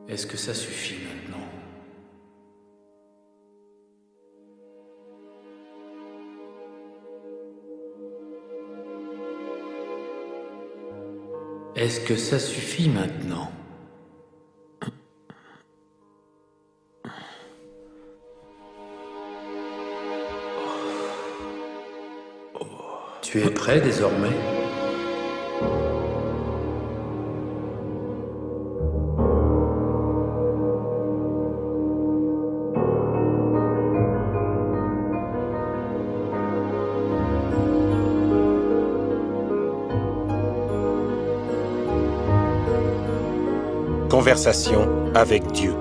Est-ce que ça suffit maintenant? Est-ce que ça suffit maintenant? Tu es prêt désormais? Conversation avec Dieu.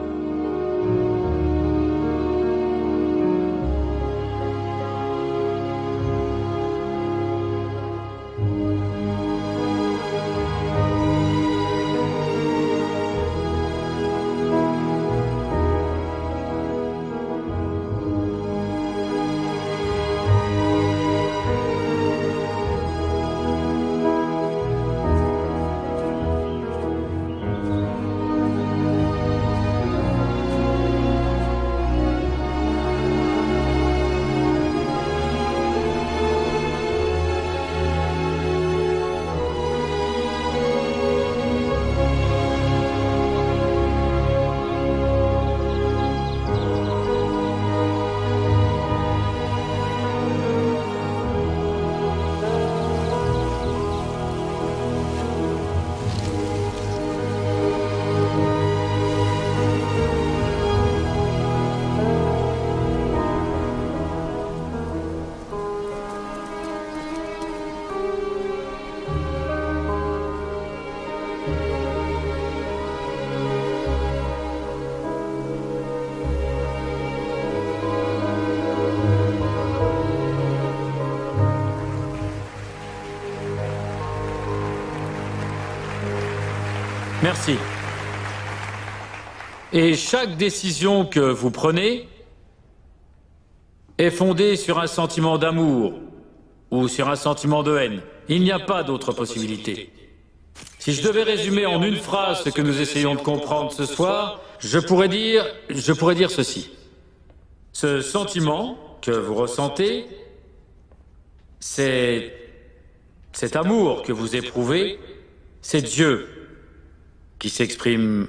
Merci. Et chaque décision que vous prenez est fondée sur un sentiment d'amour ou sur un sentiment de haine. Il n'y a pas d'autre possibilité. Si je devais résumer en une phrase ce que nous essayons de comprendre ce soir, je pourrais dire ceci. Ce sentiment que vous ressentez, cet amour que vous éprouvez, c'est Dieu qui s'exprime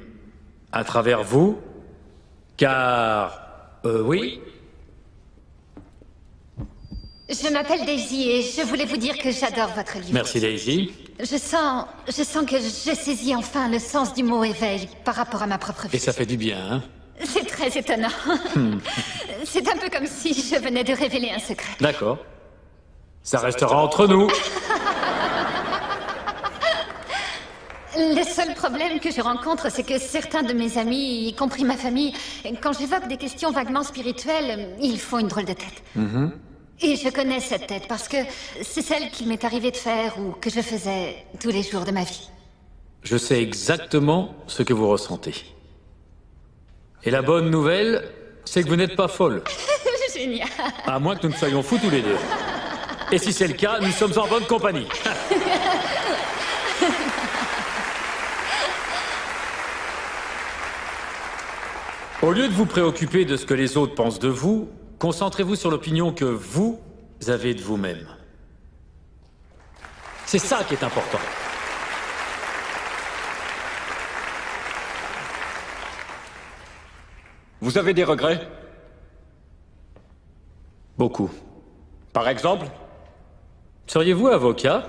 à travers vous, car, oui. Je m'appelle Daisy et je voulais vous dire que j'adore votre livre. Merci Daisy. Je sens que j'ai saisi enfin le sens du mot éveil par rapport à ma propre vie. Et ça fait du bien, hein? C'est très étonnant. C'est un peu comme si je venais de révéler un secret. D'accord. Ça restera entre nous. Le seul problème que je rencontre, c'est que certains de mes amis, y compris ma famille, quand j'évoque des questions vaguement spirituelles, ils font une drôle de tête. Et je connais cette tête parce que c'est celle qu'il m'est arrivé de faire ou que je faisais tous les jours de ma vie. Je sais exactement ce que vous ressentez. Et la bonne nouvelle, c'est que vous n'êtes pas folle. Génial. À moins que nous ne soyons fous tous les deux. Et si c'est le cas, nous sommes en bonne compagnie. Au lieu de vous préoccuper de ce que les autres pensent de vous, concentrez-vous sur l'opinion que vous avez de vous-même. C'est ça qui est important. Vous avez des regrets? Beaucoup. Par exemple? Seriez-vous avocat?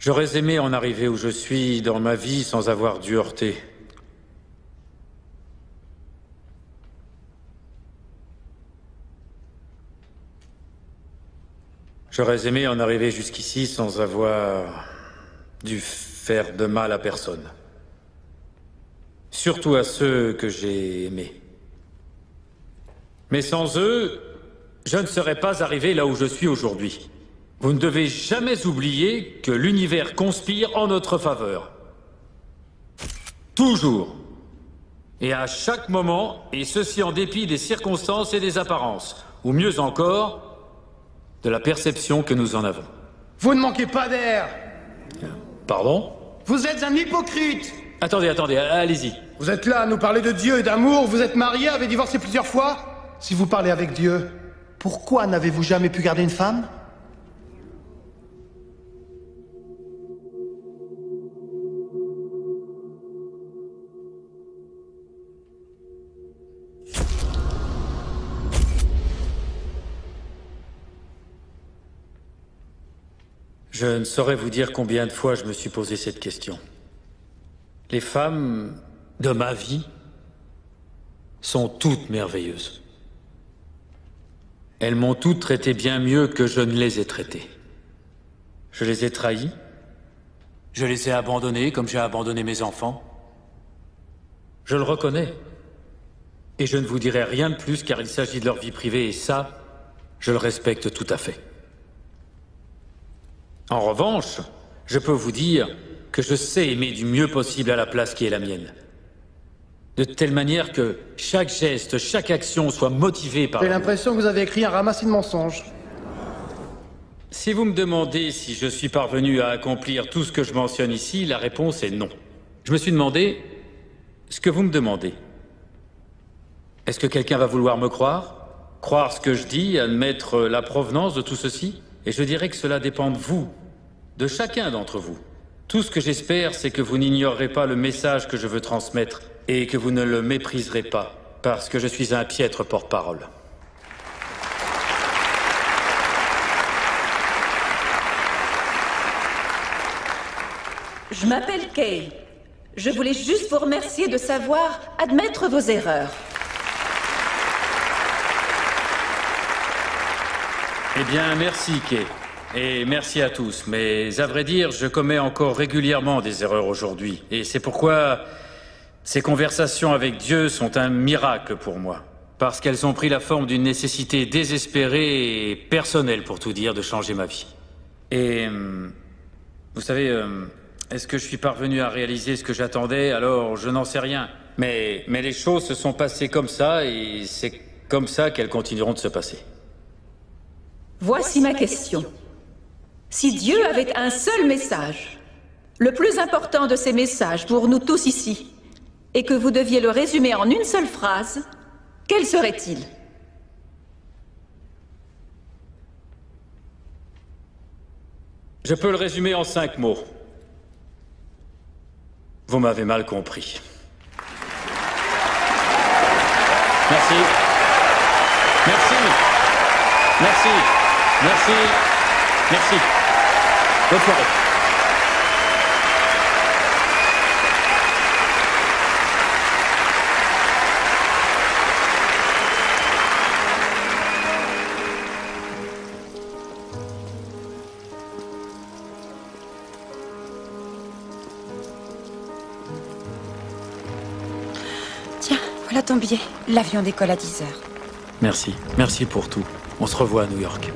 J'aurais aimé en arriver où je suis dans ma vie sans avoir dû heurter. J'aurais aimé en arriver jusqu'ici sans avoir dû faire de mal à personne. Surtout à ceux que j'ai aimés. Mais sans eux, je ne serais pas arrivé là où je suis aujourd'hui. Vous ne devez jamais oublier que l'univers conspire en notre faveur. Toujours. Et à chaque moment, et ceci en dépit des circonstances et des apparences, ou mieux encore, de la perception que nous en avons. Vous ne manquez pas d'air. Pardon? Vous êtes un hypocrite! Attendez, allez-y. Vous êtes là à nous parler de Dieu et d'amour, vous êtes marié, avez divorcé plusieurs fois? Si vous parlez avec Dieu, pourquoi n'avez-vous jamais pu garder une femme? Je ne saurais vous dire combien de fois je me suis posé cette question. Les femmes de ma vie sont toutes merveilleuses. Elles m'ont toutes traité bien mieux que je ne les ai traitées. Je les ai trahies. Je les ai abandonnées comme j'ai abandonné mes enfants. Je le reconnais. Et je ne vous dirai rien de plus car il s'agit de leur vie privée et ça, je le respecte tout à fait. En revanche, je peux vous dire que je sais aimer du mieux possible à la place qui est la mienne. De telle manière que chaque geste, chaque action soit motivée par... J'ai l'impression que vous avez écrit un ramassis de mensonges. Si vous me demandez si je suis parvenu à accomplir tout ce que je mentionne ici, la réponse est non. Je me suis demandé ce que vous me demandez. Est-ce que quelqu'un va vouloir me croire? Croire ce que je dis, admettre la provenance de tout ceci? Et je dirais que cela dépend de vous, de chacun d'entre vous. Tout ce que j'espère, c'est que vous n'ignorerez pas le message que je veux transmettre et que vous ne le mépriserez pas, parce que je suis un piètre porte-parole. Je m'appelle Kay. Je voulais juste vous remercier de savoir admettre vos erreurs. Eh bien, merci, Kay. Et merci à tous. Mais à vrai dire, je commets encore régulièrement des erreurs aujourd'hui. Et c'est pourquoi ces conversations avec Dieu sont un miracle pour moi. Parce qu'elles ont pris la forme d'une nécessité désespérée et personnelle, pour tout dire, de changer ma vie. Et... vous savez, est-ce que je suis parvenu à réaliser ce que j'attendais? Alors, je n'en sais rien. Mais les choses se sont passées comme ça, et c'est comme ça qu'elles continueront de se passer. Voici ma question. Si Dieu avait un seul message, le plus important de ces messages pour nous tous ici, et que vous deviez le résumer en une seule phrase, quel serait-il? Je peux le résumer en 5 mots. Vous m'avez mal compris. Merci. Merci. Merci. Merci. Merci. Bonne soirée. Tiens, voilà ton billet. L'avion décolle à 10 heures. Merci. Merci pour tout. On se revoit à New York.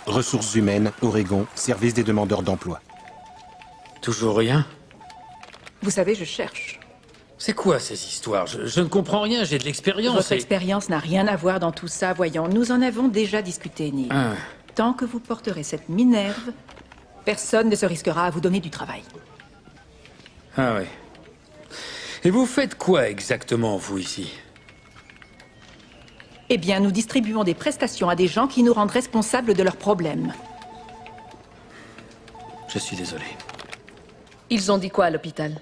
Ressources humaines, Oregon, service des demandeurs d'emploi. Toujours rien? Vous savez, je cherche. C'est quoi ces histoires? Je ne comprends rien, j'ai de l'expérience. Votre expérience n'a rien à voir dans tout ça, voyons. Nous en avons déjà discuté, Neil. Ah. Tant que vous porterez cette Minerve, personne ne se risquera à vous donner du travail. Ah ouais. Et vous faites quoi exactement, vous, ici? Eh bien, nous distribuons des prestations à des gens qui nous rendent responsables de leurs problèmes. Je suis désolé. Ils ont dit quoi à l'hôpital?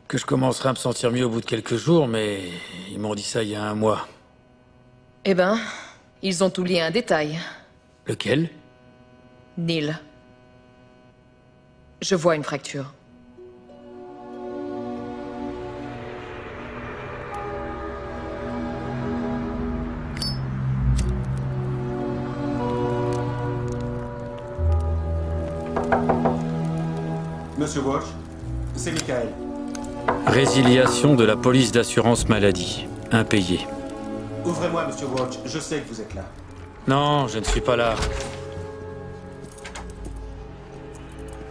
Que je commencerai à me sentir mieux au bout de quelques jours, mais ils m'ont dit ça il y a un mois. Eh ben, ils ont oublié un détail. Lequel? Neil. Je vois une fracture. Monsieur Walsh, c'est Michael. Résiliation de la police d'assurance maladie. Impayé. Ouvrez-moi, monsieur Walsh, je sais que vous êtes là. Non, je ne suis pas là.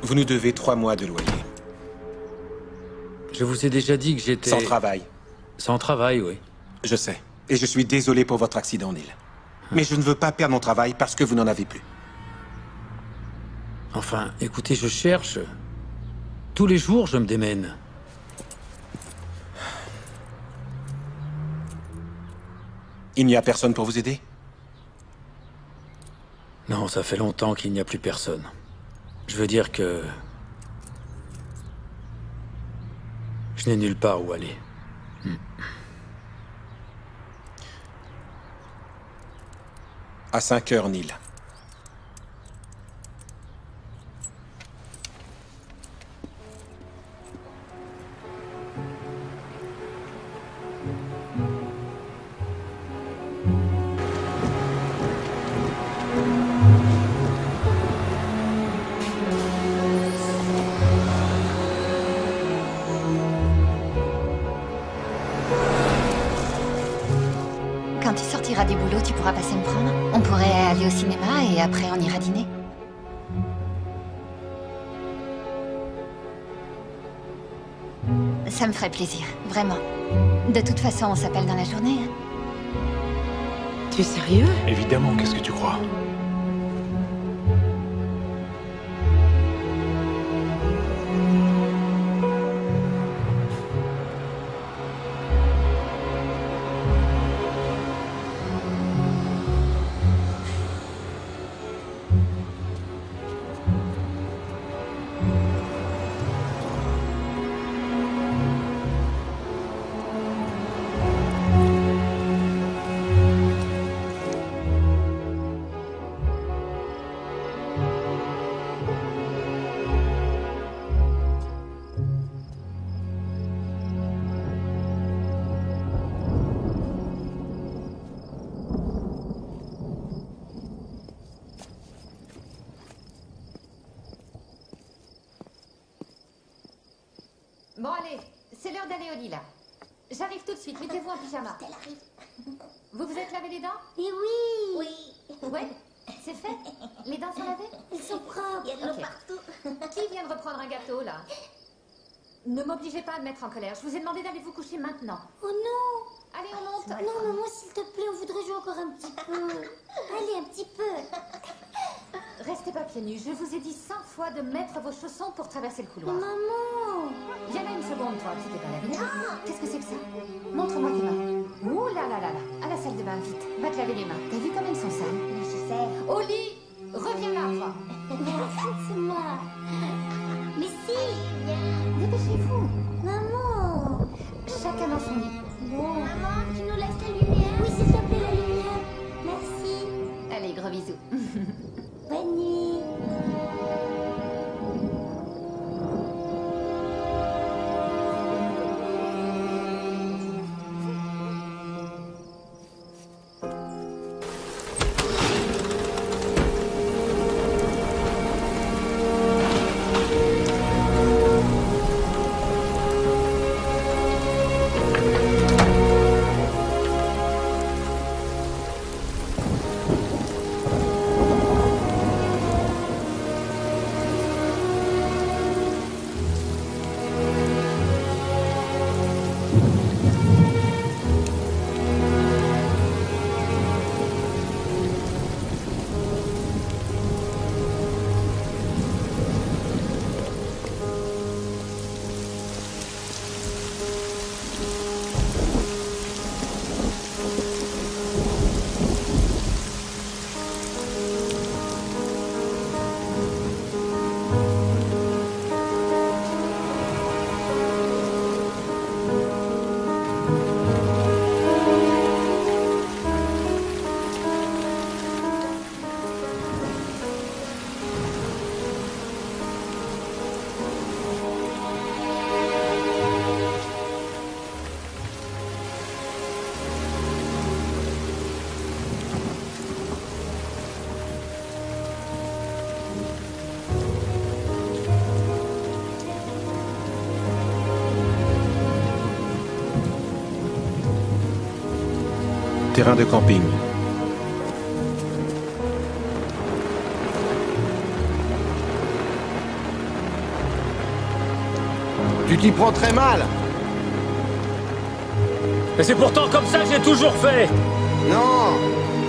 Vous nous devez 3 mois de loyer. Je vous ai déjà dit que j'étais... Sans travail. Sans travail, oui. Je sais. Et je suis désolé pour votre accident, Neil. Mais je ne veux pas perdre mon travail parce que vous n'en avez plus. Enfin, écoutez, je cherche. Tous les jours, je me démène. Il n'y a personne pour vous aider? Non, ça fait longtemps qu'il n'y a plus personne. Je veux dire que... je n'ai nulle part où aller. À 5 heures, Neil. Quand tu sortiras du boulot, tu pourras passer me prendre. On pourrait aller au cinéma et après on ira dîner. Ça me ferait plaisir, vraiment. De toute façon, on s'appelle dans la journée. Hein. Tu es sérieux? Évidemment, qu'est-ce que tu crois? Bon, allez, c'est l'heure d'aller au lit, là. J'arrive tout de suite, mettez-vous en pyjama. Elle arrive. Vous vous êtes lavé les dents? Et oui. Oui. Ouais, c'est fait? Les dents sont lavées? Elles sont propres. Il y a de l'eau Ok. partout. Qui vient de reprendre un gâteau, là? Ne m'obligez pas à me mettre en colère. Je vous ai demandé d'aller vous coucher maintenant. Oh non. Allez, on monte. Non, maman, s'il te plaît, on voudrait jouer encore un petit peu. Allez, un petit peu. Restez pas pieds nus. Je vous ai dit 100 fois de mettre vos chaussons pour traverser le couloir. Maman. Viens là une seconde, toi. Tu t'es pas lavé les mains. Qu'est-ce que c'est que ça? Montre-moi tes mains. Ouh là là là là. À la salle de bain, vite. Va te laver les mains. T'as vu comme elles sont sales? Je sais. Au lit. Reviens là, toi. Merci, c'est moi. Mais si. Dépêchez-vous. Maman. Chacun dans son lit. Bon. Maman, tu nous laisses la lumière? Oui, s'il te plaît, la lumière. Merci. Allez, gros bisous. Bonne nuit. Terrain de camping. Tu t'y prends très mal. Et c'est pourtant comme ça que j'ai toujours fait. Non,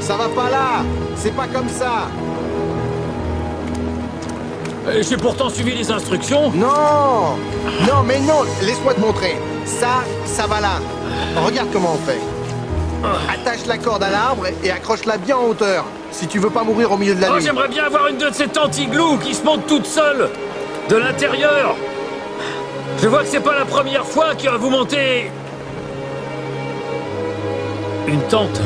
ça va pas là. C'est pas comme ça. Et j'ai pourtant suivi les instructions. Non. Non, mais non. Laisse-moi te montrer. Ça va là. Regarde comment on fait. Attache la corde à l'arbre et accroche-la bien en hauteur. Si tu veux pas mourir au milieu de la Oh, nuit. j'aimerais bien avoir une de ces anti-glous qui se monte toute seule. De l'intérieur. Je vois que c'est pas la première fois que vous montez... une tente.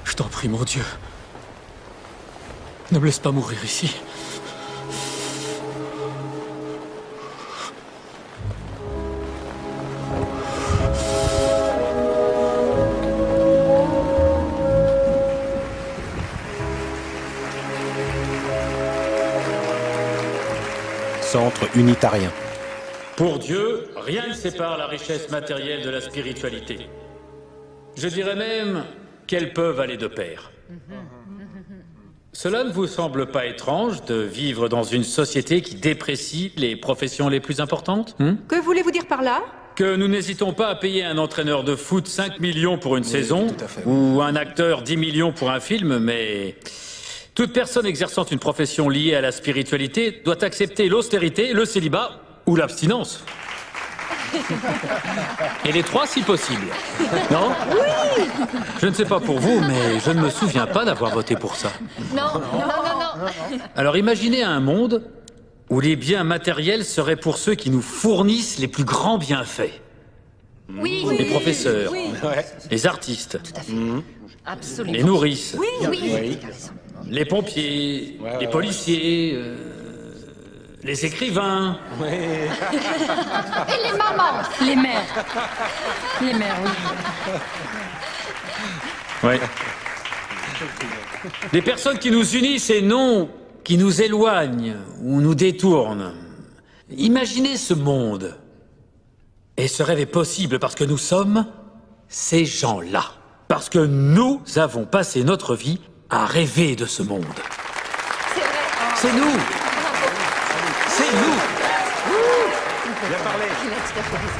Je t'en prie, mon Dieu. Ne me laisse pas mourir ici. Centre unitarien. Pour Dieu, rien ne sépare la richesse matérielle de la spiritualité. Je dirais même qu'elles peuvent aller de pair. Cela ne vous semble pas étrange de vivre dans une société qui déprécie les professions les plus importantes? Que voulez-vous dire par là? Que nous n'hésitons pas à payer un entraîneur de foot 5 millions pour une saison, tout à fait, ou un acteur 10 millions pour un film, mais toute personne exerçant une profession liée à la spiritualité doit accepter l'austérité, le célibat ou l'abstinence. Et les trois si possible. Non? Oui. Je ne sais pas pour vous, mais je ne me souviens pas d'avoir voté pour ça. Non. Alors imaginez un monde où les biens matériels seraient pour ceux qui nous fournissent les plus grands bienfaits. Oui. Les professeurs, Ouais. les artistes, Absolument. les nourrices, Oui. les pompiers, les policiers, les écrivains. Et les mamans. Les mères. Les mères, oui. Ouais. Des personnes qui nous unissent et non qui nous éloignent ou nous détournent. Imaginez ce monde. Et ce rêve est possible parce que nous sommes ces gens-là. Parce que nous avons passé notre vie à rêver de ce monde. C'est vrai. C'est nous. C'est nous. Bien parlé. Il a tout à fait raison.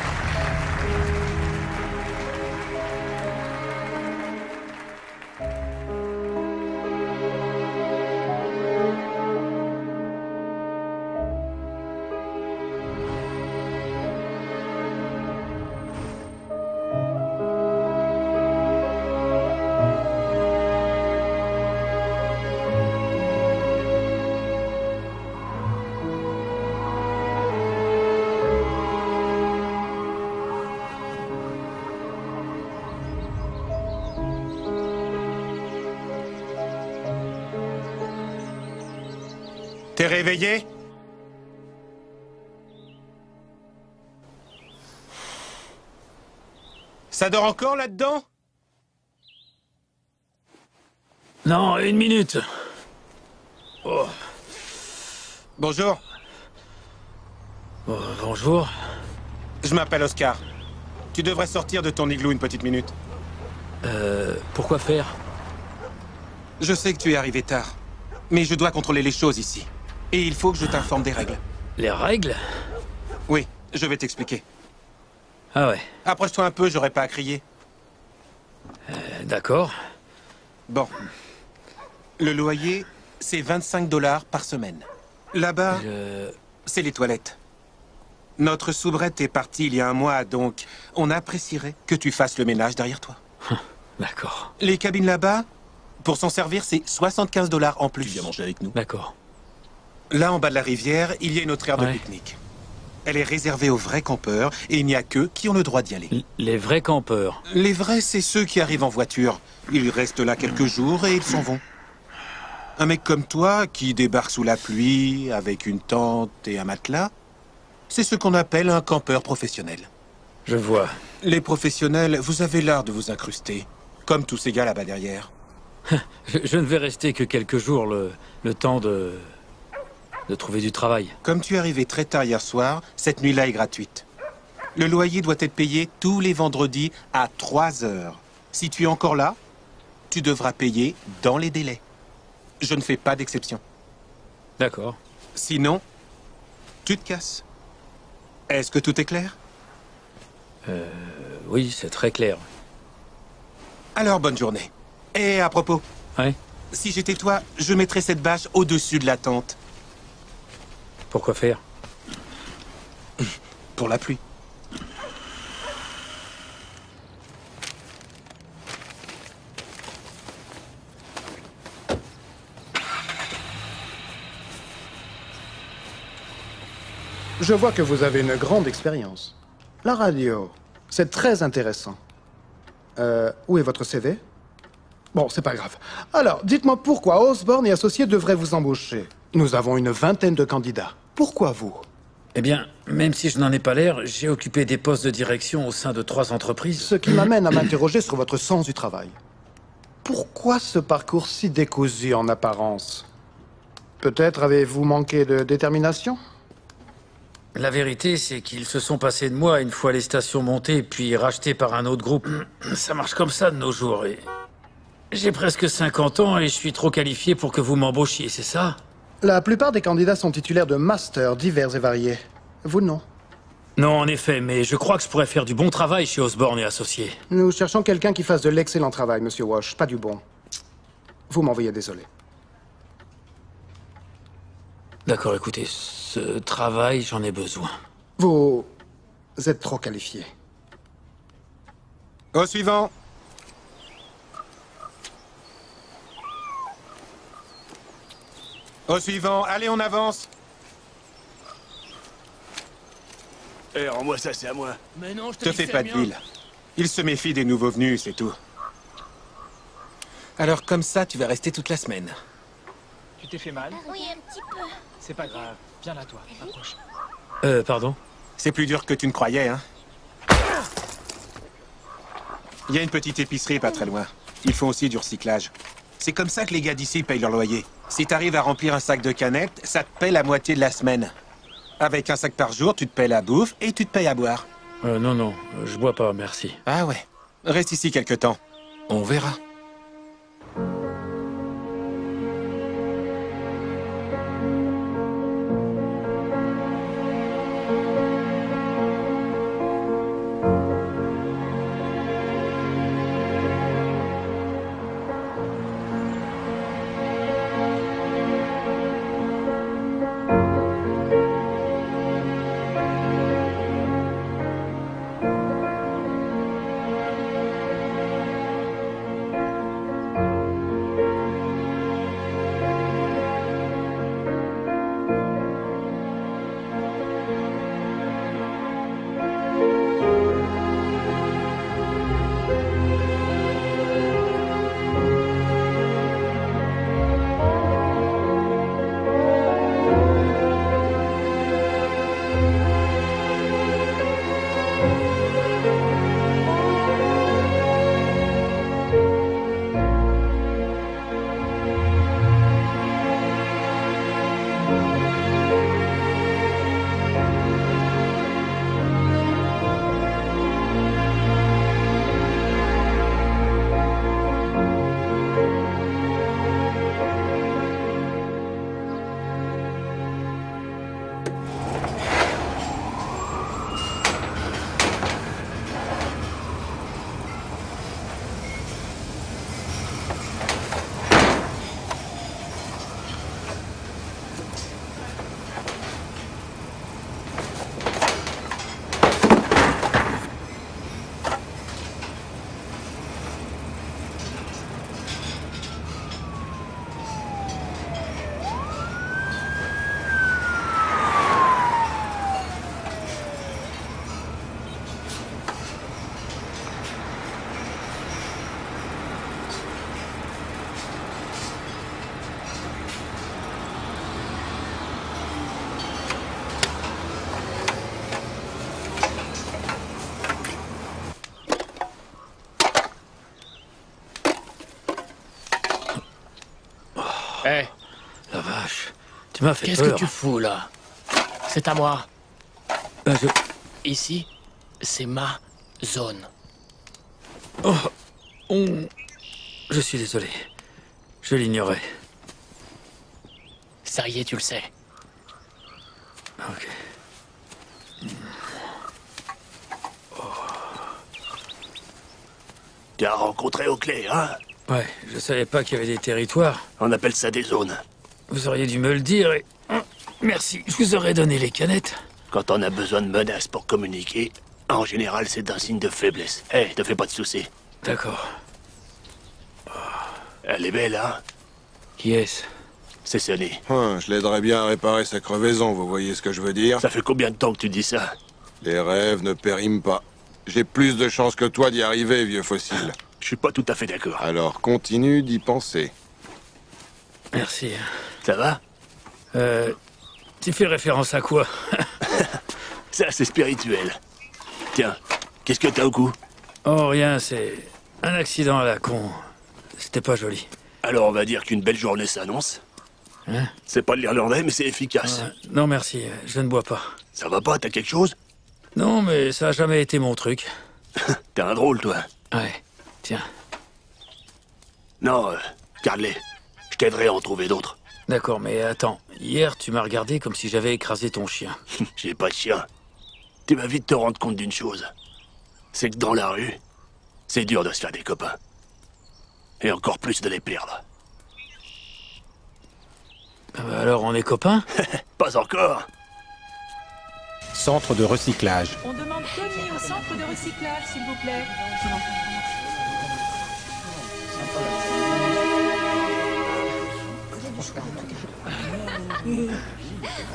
T'es réveillé? Ça dort encore là-dedans? Non, une minute. Oh. Bonjour, Oh, bonjour. je m'appelle Oscar. Tu devrais sortir de ton igloo une petite minute. Pourquoi faire? Je sais que tu es arrivé tard, mais je dois contrôler les choses ici. Et il faut que je t'informe des règles. Les règles? Oui, je vais t'expliquer. Ah ouais, Approche-toi un peu, j'aurai pas à crier. d'accord. Bon. Le loyer, c'est 25 $ par semaine. Là-bas, c'est les toilettes. Notre soubrette est partie il y a un mois, donc on apprécierait que tu fasses le ménage derrière toi. D'accord. Les cabines là-bas, pour s'en servir, c'est 75 $ en plus. Tu viens manger avec nous? D'accord. Là, en bas de la rivière, il y a une autre aire de pique-nique. Elle est réservée aux vrais campeurs, et il n'y a qu'eux qui ont le droit d'y aller. Les vrais campeurs? Les vrais, c'est ceux qui arrivent en voiture. Ils restent là quelques jours et ils s'en vont. Un mec comme toi, qui débarque sous la pluie, avec une tente et un matelas, c'est ce qu'on appelle un campeur professionnel. Je vois. Les professionnels, vous avez l'art de vous incruster, comme tous ces gars là-bas derrière. Je ne vais rester que quelques jours, le temps de trouver du travail. Comme tu es arrivé très tard hier soir, cette nuit-là est gratuite. Le loyer doit être payé tous les vendredis à 3 heures. Si tu es encore là, tu devras payer dans les délais. Je ne fais pas d'exception. D'accord. Sinon, tu te casses. Est-ce que tout est clair? Oui, c'est très clair. Alors, bonne journée. Et à propos, Ouais. si j'étais toi, je mettrais cette bâche au-dessus de la tente. Pourquoi faire? Pour la pluie. Je vois que vous avez une grande expérience. La radio, c'est très intéressant. Où est votre CV? Bon, c'est pas grave. Alors, dites-moi pourquoi Osborne et Associés devraient vous embaucher. Nous avons une 20aine de candidats. Pourquoi vous? Eh bien, même si je n'en ai pas l'air, j'ai occupé des postes de direction au sein de 3 entreprises. Ce qui m'amène à m'interroger sur votre sens du travail. Pourquoi ce parcours si décousu en apparence? Peut-être avez-vous manqué de détermination? La vérité, c'est qu'ils se sont passés de moi une fois les stations montées, puis rachetées par un autre groupe. Ça marche comme ça de nos jours. Et j'ai presque 50 ans et je suis trop qualifié pour que vous m'embauchiez, c'est ça? La plupart des candidats sont titulaires de masters divers et variés. Vous, non? Non, en effet, mais je crois que je pourrais faire du bon travail chez Osborne et Associés. Nous cherchons quelqu'un qui fasse de l'excellent travail, Monsieur Walsh, pas du bon. Vous m'envoyez désolé. D'accord, écoutez, ce travail, j'en ai besoin. Vous êtes trop qualifié. Au suivant. Au suivant. Allez, on avance. Eh, rends-moi ça, c'est à moi. Mais non, je Te fais pas de deal. Il se méfie des nouveaux venus, c'est tout. Alors comme ça, tu vas rester toute la semaine. Tu t'es fait mal? Oui, un petit peu. C'est pas grave. Viens là, toi. Approche. Pardon? C'est plus dur que tu ne croyais, hein. Il y a une petite épicerie pas très loin. Ils font aussi du recyclage. C'est comme ça que les gars d'ici payent leur loyer. Si t'arrives à remplir un sac de canettes, ça te paie la moitié de la semaine. Avec un sac par jour, tu te payes la bouffe et tu te payes à boire. Non, je bois pas, merci. Ah ouais. Reste ici quelque temps. On verra. Tu m'as fait peur. Qu'est-ce que tu fous, là? C'est à moi. Ben, Ici, c'est ma zone. Oh, Je suis désolé. Je l'ignorais. Ça y est, tu le sais. Ok. Tu as rencontré Oakley, hein? Ouais, je savais pas qu'il y avait des territoires. On appelle ça des zones. Vous auriez dû me le dire et... Merci, je vous aurais donné les canettes. Quand on a besoin de menaces pour communiquer, en général, c'est un signe de faiblesse. Hé, te fais pas de soucis. D'accord. Elle est belle, hein? Qui est-ce? C'est Sonny. Je l'aiderais bien à réparer sa crevaison, vous voyez ce que je veux dire? Ça fait combien de temps que tu dis ça? Les rêves ne périment pas. J'ai plus de chances que toi d'y arriver, vieux fossile. Je suis pas tout à fait d'accord. Alors continue d'y penser. Merci. Ça va? Tu fais référence à quoi? Ça, c'est spirituel. Tiens, qu'est-ce que t'as au cou? Oh, rien, c'est un accident à la con. C'était pas joli. Alors on va dire qu'une belle journée s'annonce. Hein? C'est pas de l'irlandais, mais c'est efficace. Non, merci, je ne bois pas. Ça va pas, t'as quelque chose? Non, mais ça a jamais été mon truc. T'es un drôle, toi. Ouais, tiens. Non, garde-les. Je t'aiderai à en trouver d'autres. D'accord, mais attends. Hier, tu m'as regardé comme si j'avais écrasé ton chien. J'ai pas de chien. Tu vas vite te rendre compte d'une chose. C'est que dans la rue, c'est dur de se faire des copains. Et encore plus de les perdre. Alors, on est copains? Pas encore. Centre de recyclage. On demande Tony au centre de recyclage, s'il vous plaît.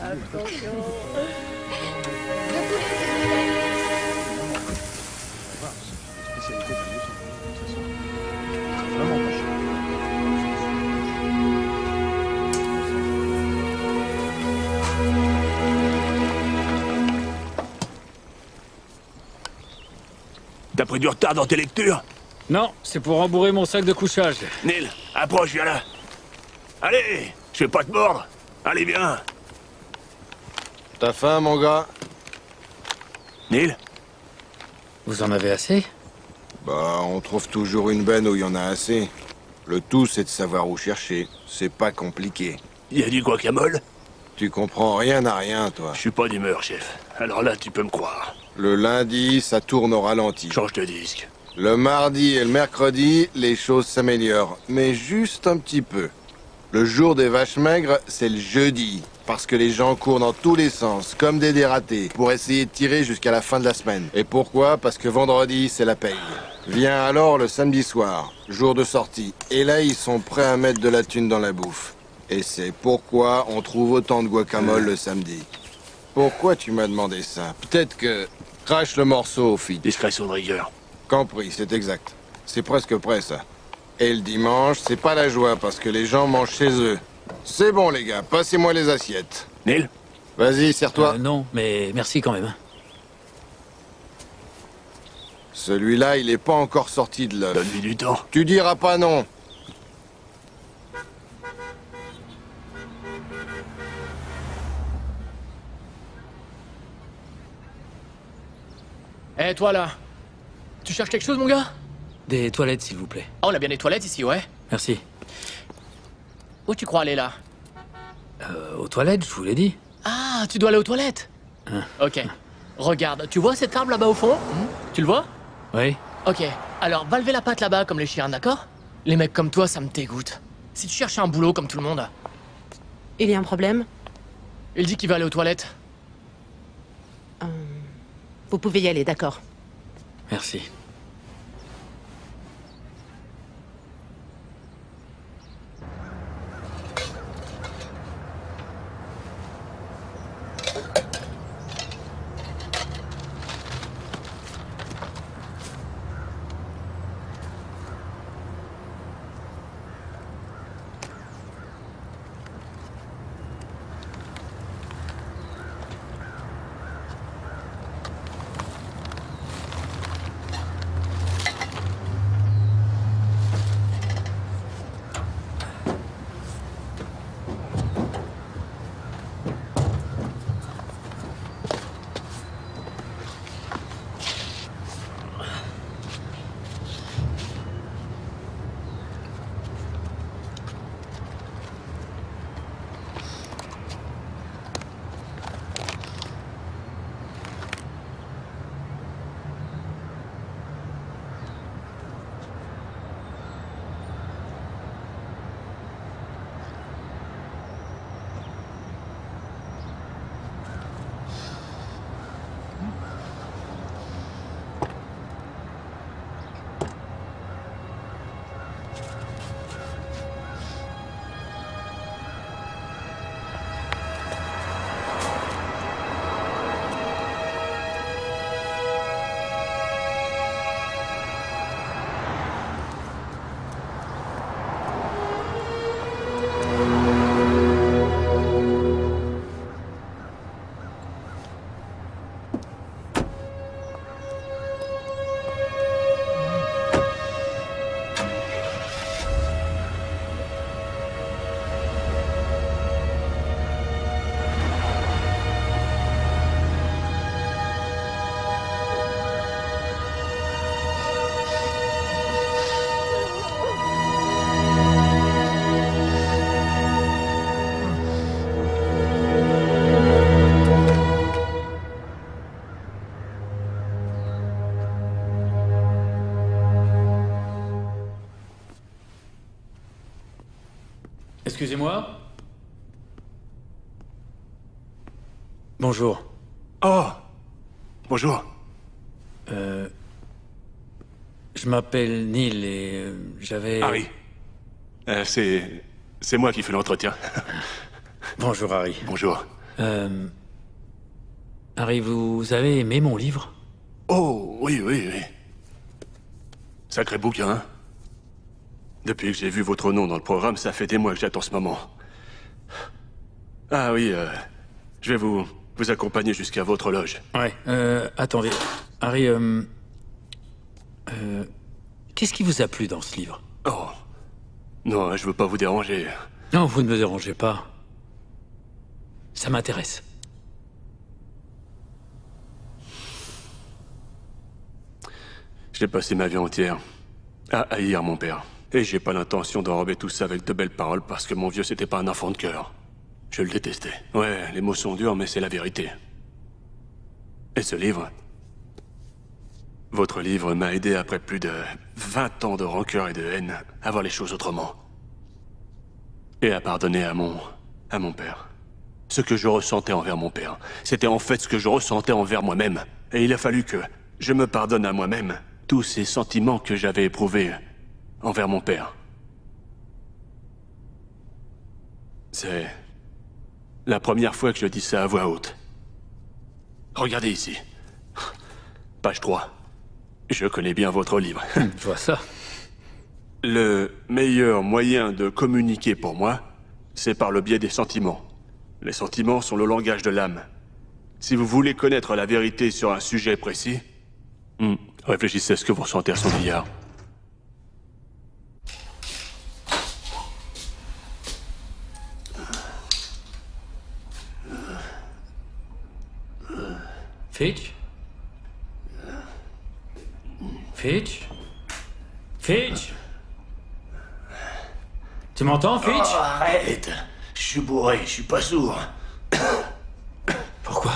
Attention. T'as pris du retard dans tes lectures? Non, c'est pour rembourrer mon sac de couchage. Neil, approche, viens là. Allez, je vais pas te mordre. Allez, viens. T'as faim, mon gars? Neil? Vous en avez assez? Bah, on trouve toujours une benne où il y en a assez. Le tout, c'est de savoir où chercher. C'est pas compliqué. Y a du guacamole? Tu comprends rien à rien, toi. Je suis pas d'humeur, chef. Alors là, tu peux me croire. Le lundi, ça tourne au ralenti. Change de disque. Le mardi et le mercredi, les choses s'améliorent. Mais juste un petit peu. Le jour des vaches maigres, c'est le jeudi. Parce que les gens courent dans tous les sens, comme des dératés, pour essayer de tirer jusqu'à la fin de la semaine. Et pourquoi? Parce que vendredi, c'est la paye. Vient alors le samedi soir, jour de sortie. Et là, ils sont prêts à mettre de la thune dans la bouffe. Et c'est pourquoi on trouve autant de guacamole le samedi. Pourquoi tu m'as demandé ça? Peut-être que... Crache le morceau, fille. Discrétion de rigueur. Compris, c'est exact. C'est presque prêt, ça. Et le dimanche, c'est pas la joie, parce que les gens mangent chez eux. C'est bon, les gars, passez-moi les assiettes. Neil? Vas-y, serre-toi. Non, mais merci quand même. Celui-là, il est pas encore sorti de l'œuf. Donne-lui du temps. Tu diras pas non. Eh, toi, là. Tu cherches quelque chose, mon gars? Des toilettes, s'il vous plaît. Oh, on a bien des toilettes ici, ouais. Merci. Où tu crois aller, là? Aux toilettes, je vous l'ai dit. Ah, tu dois aller aux toilettes? Ok. Regarde, tu vois cet arbre là-bas au fond? Tu le vois? Oui. Ok. Alors, va lever la patte là-bas comme les chiens, d'accord? Les mecs comme toi, ça me dégoûte. Si tu cherches un boulot comme tout le monde... Il y a un problème? Il dit qu'il va aller aux toilettes. Vous pouvez y aller, d'accord. Merci. Excusez-moi. Bonjour. Oh. Bonjour. Je m'appelle Neil et j'avais... Harry. C'est moi qui fais l'entretien. Bonjour, Harry. Bonjour. Harry, vous avez aimé mon livre? Oh, oui. Sacré bouquin, hein? Depuis que j'ai vu votre nom dans le programme, ça fait des mois que j'attends ce moment. Ah oui, je vais vous accompagner jusqu'à votre loge. Ouais, attendez. Harry, qu'est-ce qui vous a plu dans ce livre? Oh. Non, je veux pas vous déranger. Non, vous ne me dérangez pas. Ça m'intéresse. J'ai passé ma vie entière à haïr mon père. Et j'ai pas l'intention d'enrober tout ça avec de belles paroles parce que mon vieux, c'était pas un enfant de cœur. Je le détestais. Ouais, les mots sont durs, mais c'est la vérité. Et ce livre... Votre livre m'a aidé après plus de 20 ans de rancœur et de haine à voir les choses autrement. Et à pardonner à mon père. Ce que je ressentais envers mon père, c'était en fait ce que je ressentais envers moi-même. Et il a fallu que je me pardonne à moi-même tous ces sentiments que j'avais éprouvés envers mon père. C'est la première fois que je dis ça à voix haute. Regardez ici. Page 3. Je connais bien votre livre. Je vois ça. Le meilleur moyen de communiquer pour moi, c'est par le biais des sentiments. Les sentiments sont le langage de l'âme. Si vous voulez connaître la vérité sur un sujet précis, réfléchissez à ce que vous ressentez à son égard. Fitch? Fitch? Fitch? Tu m'entends, Fitch? Oh, arrête! Je suis bourré, je suis pas sourd. Pourquoi?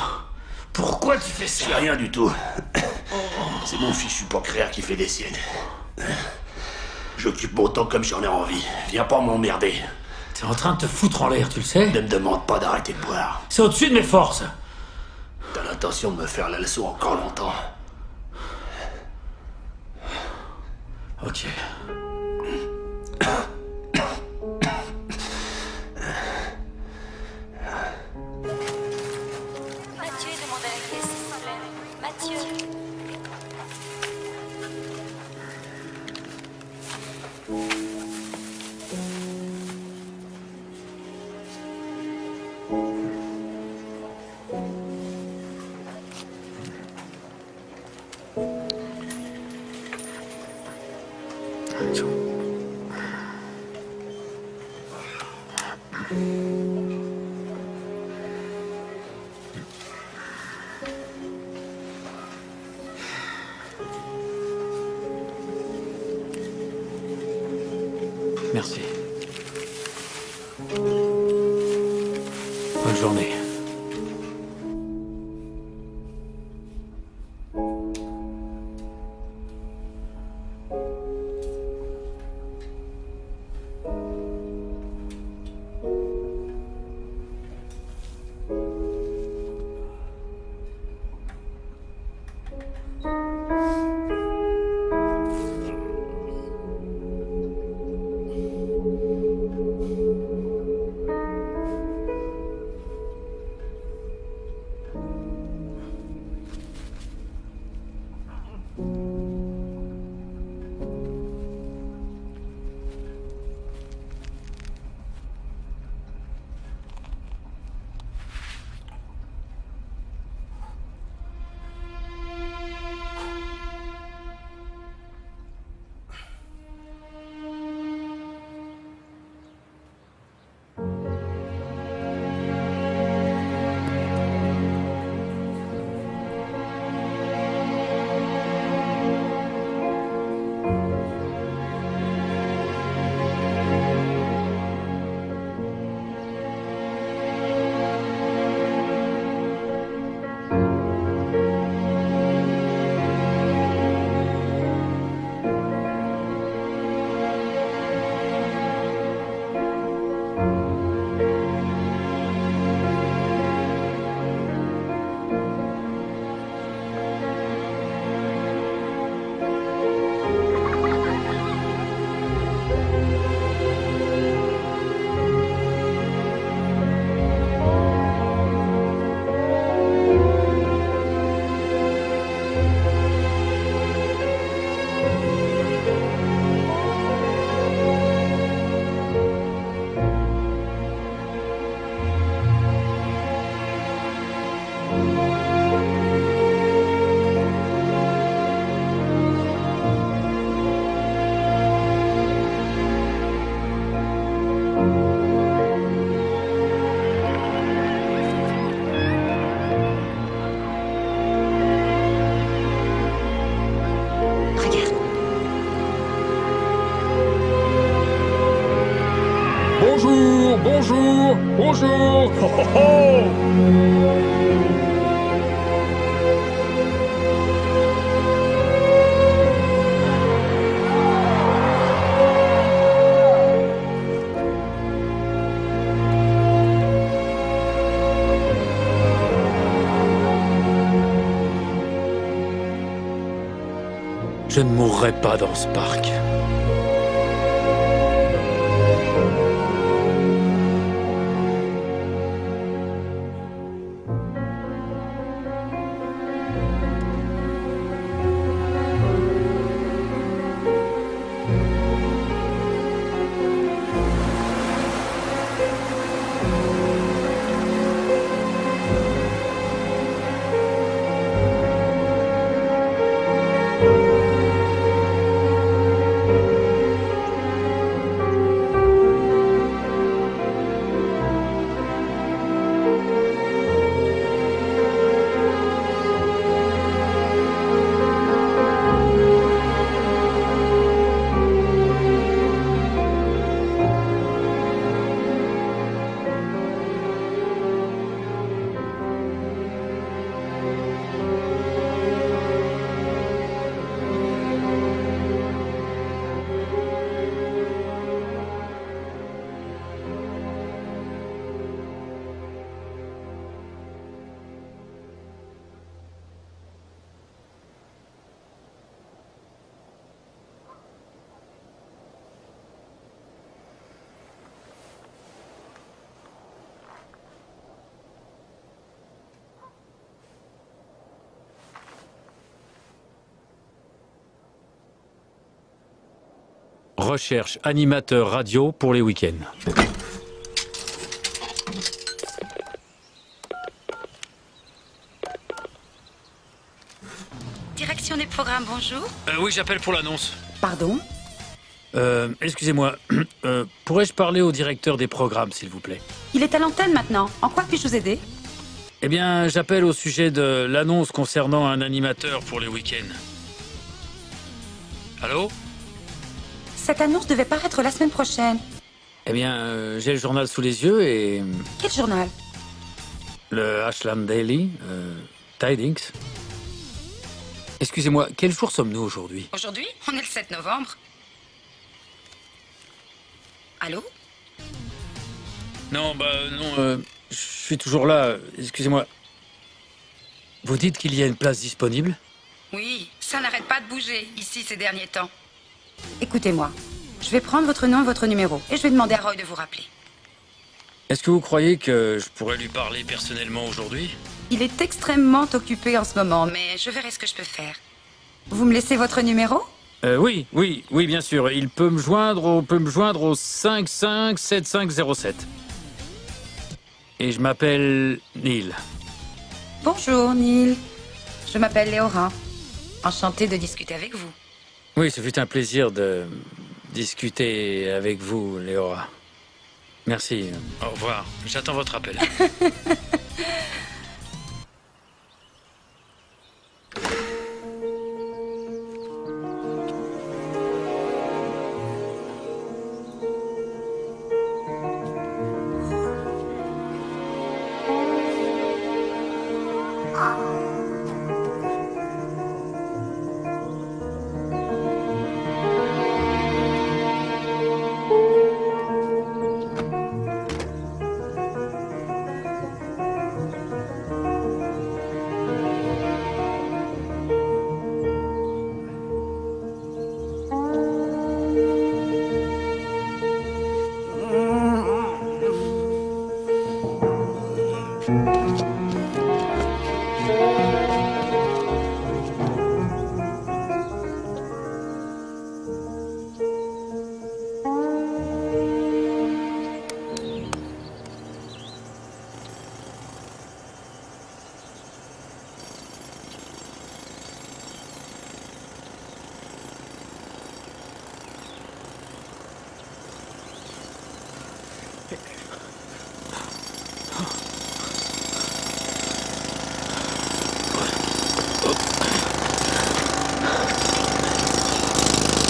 Pourquoi tu fais ça? C'est rien du tout. C'est mon fichu pancréas qui fait des siennes. J'occupe mon temps comme j'en ai envie. Viens pas m'emmerder. T'es en train de te foutre en l'air, tu le sais? Ne me demande pas d'arrêter de boire. C'est au-dessus de mes forces. T'as l'intention de me faire la leçon encore longtemps. Ok. Mathieu demande à la caisse, s'il vous plaît. Mathieu. Merci. Bonne journée. Bonjour. Bonjour. Ho, ho, ho. Je ne mourrai pas dans ce parc. Recherche animateur radio pour les week-ends. Direction des programmes, bonjour. Oui, j'appelle pour l'annonce. Pardon? Excusez-moi. Pourrais-je parler au directeur des programmes, s'il vous plaît? Il est à l'antenne maintenant. En quoi puis-je vous aider? Eh bien, j'appelle au sujet de l'annonce concernant un animateur pour les week-ends. Allô? Cette annonce devait paraître la semaine prochaine. Eh bien, j'ai le journal sous les yeux et... Quel journal? Le Ashland Daily, Tidings. Excusez-moi, quel jour sommes-nous aujourd'hui? Aujourd'hui, on est le 7 novembre. Allô? Non, non, je suis toujours là. Excusez-moi. Vous dites qu'il y a une place disponible? Oui, ça n'arrête pas de bouger, ici, ces derniers temps. Écoutez-moi, je vais prendre votre nom et votre numéro, et je vais demander à Roy de vous rappeler. Est-ce que vous croyez que je pourrais lui parler personnellement aujourd'hui? Il est extrêmement occupé en ce moment, mais je verrai ce que je peux faire. Vous me laissez votre numéro? Oui, bien sûr. Il peut me joindre au 557507. Et je m'appelle Neil. Bonjour, Neil. Je m'appelle Léora. Enchantée de discuter avec vous. Oui, ce fut un plaisir de discuter avec vous, Léora. Merci. Au revoir. J'attends votre appel.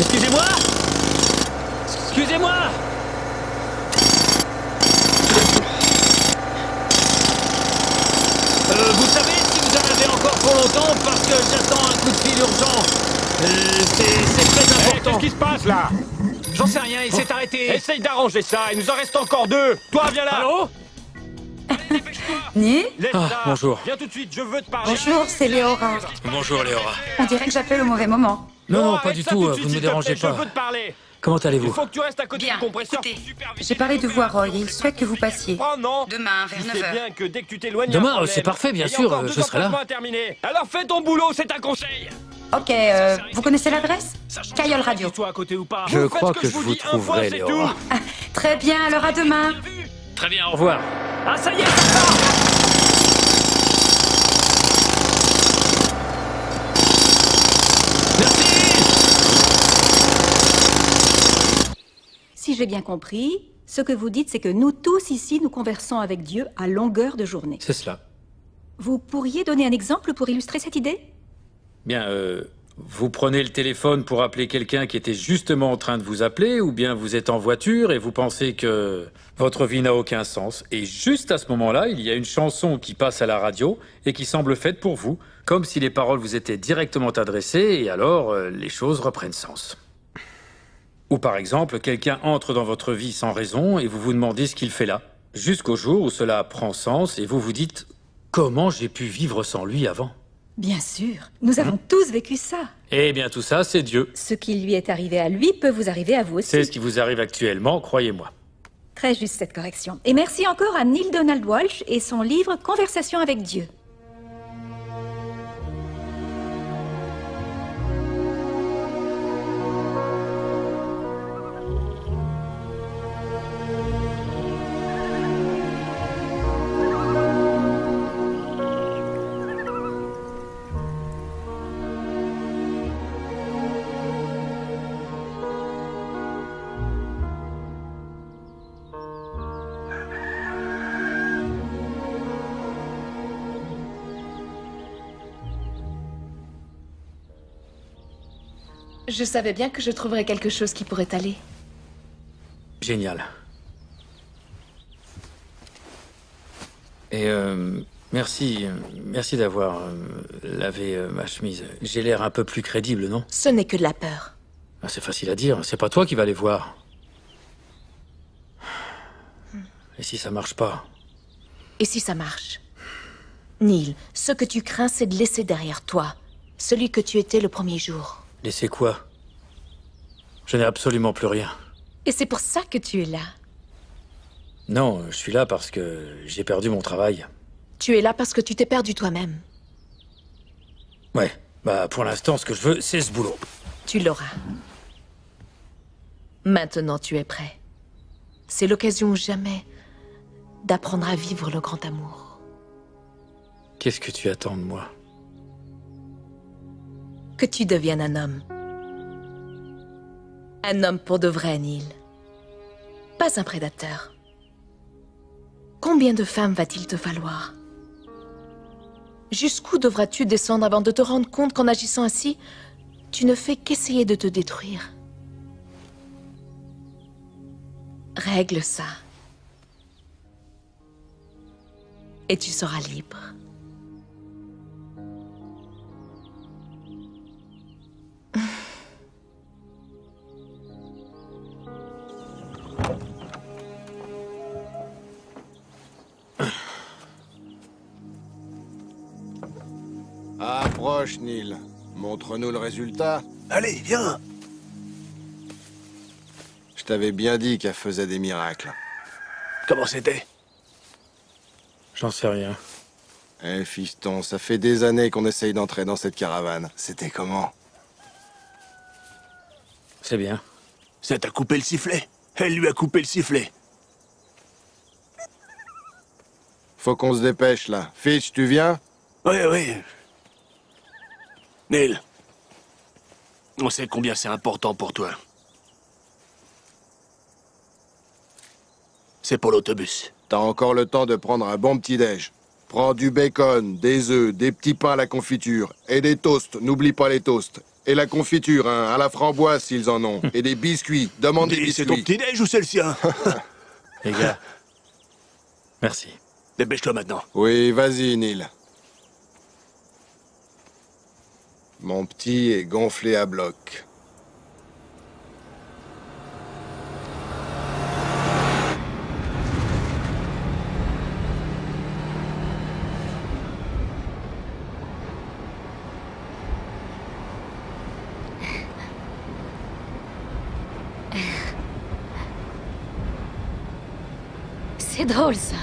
Excusez-moi! Excusez-moi! j'attends parce que j'attends un coup de fil urgent. C'est très important. Qu'est-ce qui se passe là? J'en sais rien, il s'est arrêté. Essaye d'arranger ça, il nous en reste encore 2. Toi, viens là. Allô? Neil? Bonjour. Viens tout de suite, je veux te parler. Bonjour, c'est Léora. Bonjour, Léora. On dirait que j'appelle au mauvais moment. Non, pas arrête du ça tout, de suite, vous ne me s'il te dérangez plaît, pas. Je veux te parler. Comment Il allez-vous? faut que tu restes à côté Bien, du compresseur. écoutez, pour superviser j'ai parlé de les vous à deux. Roy et il souhaite que vous passiez. Oh non. Demain, vers Tu 9 sais h. bien que dès que tu t'éloignes... Demain, un problème. c'est parfait, bien Il y a sûr, encore 2 je serai là. emplacements à terminer. Alors fais ton boulot, c'est un conseil. Ok, vous connaissez l'adresse? Caillol Radio. Toi à côté ou pas. Je Vous faites crois ce que je vous vous dis, un point, trouverai, c'est Léora. tout. Très bien, alors à demain. Très bien, au revoir. Ah ça y est, ça part. Si j'ai bien compris, ce que vous dites, c'est que nous tous ici, nous conversons avec Dieu à longueur de journée. C'est cela. Vous pourriez donner un exemple pour illustrer cette idée? Bien, vous prenez le téléphone pour appeler quelqu'un qui était justement en train de vous appeler, ou bien vous êtes en voiture et vous pensez que votre vie n'a aucun sens. Et juste à ce moment-là, il y a une chanson qui passe à la radio et qui semble faite pour vous, comme si les paroles vous étaient directement adressées, et alors les choses reprennent sens. Ou par exemple, quelqu'un entre dans votre vie sans raison et vous vous demandez ce qu'il fait là, jusqu'au jour où cela prend sens et vous vous dites « Comment j'ai pu vivre sans lui avant ?» Bien sûr, nous avons tous vécu ça. Eh bien tout ça, c'est Dieu. Ce qui lui est arrivé à lui peut vous arriver à vous aussi. C'est ce qui vous arrive actuellement, croyez-moi. Très juste cette correction. Et merci encore à Neil Donald Walsh et son livre Conversation avec Dieu. Je savais bien que je trouverais quelque chose qui pourrait aller. Génial. Et merci d'avoir lavé ma chemise. J'ai l'air un peu plus crédible, non? Ce n'est que de la peur. Ah, c'est facile à dire, c'est pas toi qui vas les voir. Et si ça marche pas? Et si ça marche? Neil, ce que tu crains, c'est de laisser derrière toi celui que tu étais le premier jour. Laissez quoi? Je n'ai absolument plus rien. Et c'est pour ça que tu es là. Non, je suis là parce que j'ai perdu mon travail. Tu es là parce que tu t'es perdu toi-même. Ouais, bah pour l'instant, ce que je veux, c'est ce boulot. Tu l'auras. Maintenant, tu es prêt. C'est l'occasion ou jamais d'apprendre à vivre le grand amour. Qu'est-ce que tu attends de moi? Que tu deviennes un homme. Un homme pour de vrai, Neil. Pas un prédateur. Combien de femmes va-t-il te falloir? Jusqu'où devras-tu descendre avant de te rendre compte qu'en agissant ainsi, tu ne fais qu'essayer de te détruire? Règle ça. Et tu seras libre. Approche, Neil. Montre-nous le résultat. Allez, viens. Je t'avais bien dit qu'elle faisait des miracles. Comment c'était? J'en sais rien. Eh, fiston, ça fait des années qu'on essaye d'entrer dans cette caravane. C'était comment? C'est bien. Ça t'a coupé le sifflet. Elle lui a coupé le sifflet. Faut qu'on se dépêche, là. Fitch, tu viens? Oui. Neil, on sait combien c'est important pour toi. C'est pour l'autobus. T'as encore le temps de prendre un bon petit-déj. Prends du bacon, des œufs, des petits pains à la confiture. Et des toasts, n'oublie pas les toasts. Et la confiture, hein, à la framboise s'ils en ont. Et des biscuits, demande des biscuits. C'est ton petit-déj ou c'est le sien? Les gars, merci. Dépêche-toi maintenant. Oui, vas-y, Neil. Mon petit est gonflé à bloc. C'est drôle, ça.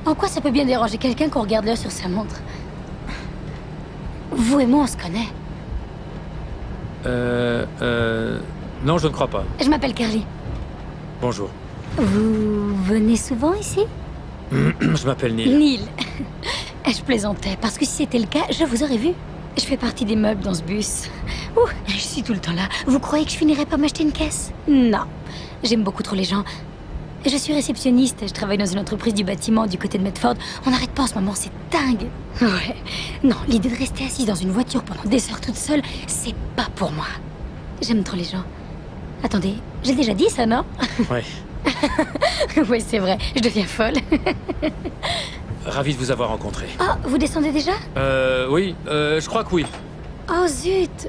En quoi ça peut bien déranger quelqu'un qu'on regarde l'heure sur sa montre? Vous et moi, on se connaît. Non, je ne crois pas. Je m'appelle Carly. Bonjour. Vous venez souvent ici? Je m'appelle Neil. Neil. Je plaisantais, parce que si c'était le cas, je vous aurais vu. Je fais partie des meubles dans ce bus. Ouh, je suis tout le temps là. Vous croyez que je finirais par m'acheter une caisse? Non. J'aime beaucoup trop les gens. Je suis réceptionniste, je travaille dans une entreprise du bâtiment du côté de Medford. On n'arrête pas en ce moment, c'est dingue. Ouais. Non, l'idée de rester assise dans une voiture pendant des heures toute seule, c'est pas pour moi. J'aime trop les gens. Attendez, j'ai déjà dit ça, non? Ouais. Oui, c'est vrai, je deviens folle. Ravi de vous avoir rencontré. Oh, vous descendez déjà? Oui, je crois que oui. Oh zut.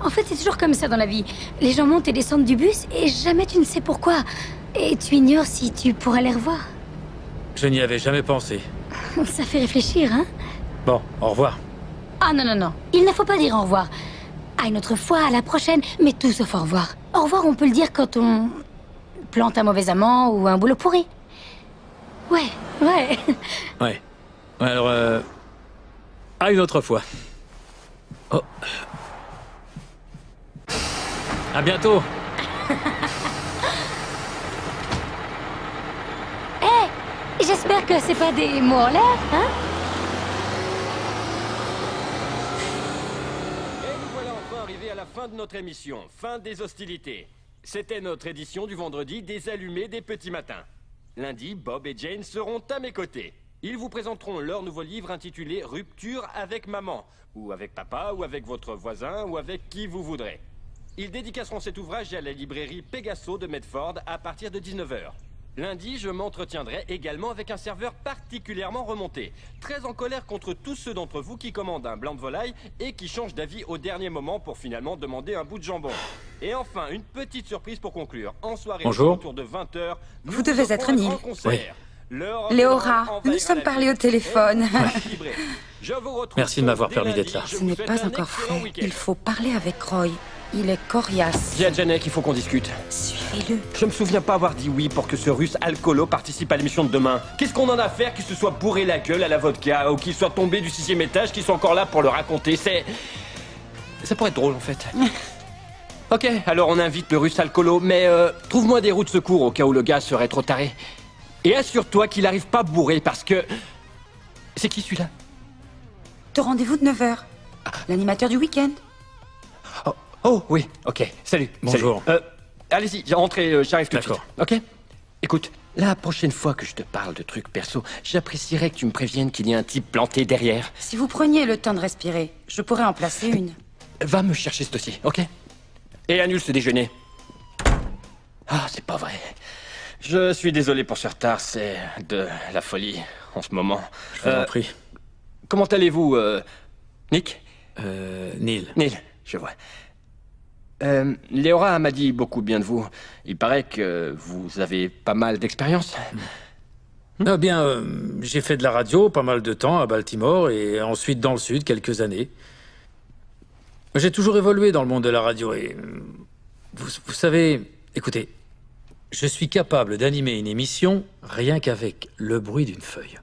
En fait, c'est toujours comme ça dans la vie. Les gens montent et descendent du bus et jamais tu ne sais pourquoi. Et tu ignores si tu pourras les revoir. Je n'y avais jamais pensé. Ça fait réfléchir, hein? Bon, au revoir. Ah non, non, non. Il ne faut pas dire au revoir. À une autre fois, à la prochaine, mais tout sauf au revoir. Au revoir, on peut le dire quand on plante un mauvais amant ou un boulot pourri. Ouais, ouais. Ouais. Alors, à une autre fois. Oh. À bientôt. J'espère que c'est pas des mots en l'air, hein? Et nous voilà enfin arrivés à la fin de notre émission. Fin des hostilités. C'était notre édition du vendredi des allumés des petits matins. Lundi, Bob et Jane seront à mes côtés. Ils vous présenteront leur nouveau livre intitulé « Rupture avec maman » ou avec papa, ou avec votre voisin, ou avec qui vous voudrez. Ils dédicaceront cet ouvrage à la librairie Pegaso de Medford à partir de 19h. Lundi, je m'entretiendrai également avec un serveur particulièrement remonté, très en colère contre tous ceux d'entre vous qui commandent un blanc de volaille et qui changent d'avis au dernier moment pour finalement demander un bout de jambon. Et enfin, une petite surprise pour conclure. En soirée, Bonjour. autour de 20h, Vous devez être Neil. Oui. Léora, nous nous sommes parlé au téléphone. Merci de m'avoir permis d'être là. Ce n'est pas encore fait. Il faut parler avec Roy. Il est coriace. Dis à Janek qu'il faut qu'on discute. Suivez-le. Je me souviens pas avoir dit oui pour que ce russe alcoolo participe à l'émission de demain. Qu'est-ce qu'on en a à faire qu'il se soit bourré la gueule à la vodka ou qu'il soit tombé du 6e étage, qu'il soit encore là pour le raconter? Ça pourrait être drôle en fait. Ok, alors on invite le russe alcoolo, mais trouve-moi des roues de secours au cas où le gars serait trop taré. Et assure-toi qu'il arrive pas bourré parce que... C'est qui celui-là? Te rendez-vous de 9h. L'animateur du week-end. Oh oui, ok, salut. Bonjour. Salut. Allez-y, rentrez, j'arrive tout de suite. D'accord. Ok. Écoute, la prochaine fois que je te parle de trucs perso, j'apprécierais que tu me préviennes qu'il y a un type planté derrière. Si vous preniez le temps de respirer, je pourrais en placer une. Va me chercher ce dossier, ok? Et annule ce déjeuner. Ah, c'est pas vrai. Je suis désolé pour ce retard, c'est de la folie en ce moment. Je vous en prie. Comment allez-vous, Nick? Neil. Neil, je vois. Léora m'a dit beaucoup bien de vous. Il paraît que vous avez pas mal d'expérience. Eh bien, j'ai fait de la radio pas mal de temps à Baltimore et ensuite dans le sud quelques années. J'ai toujours évolué dans le monde de la radio et... Vous savez, écoutez, je suis capable d'animer une émission rien qu'avec le bruit d'une feuille.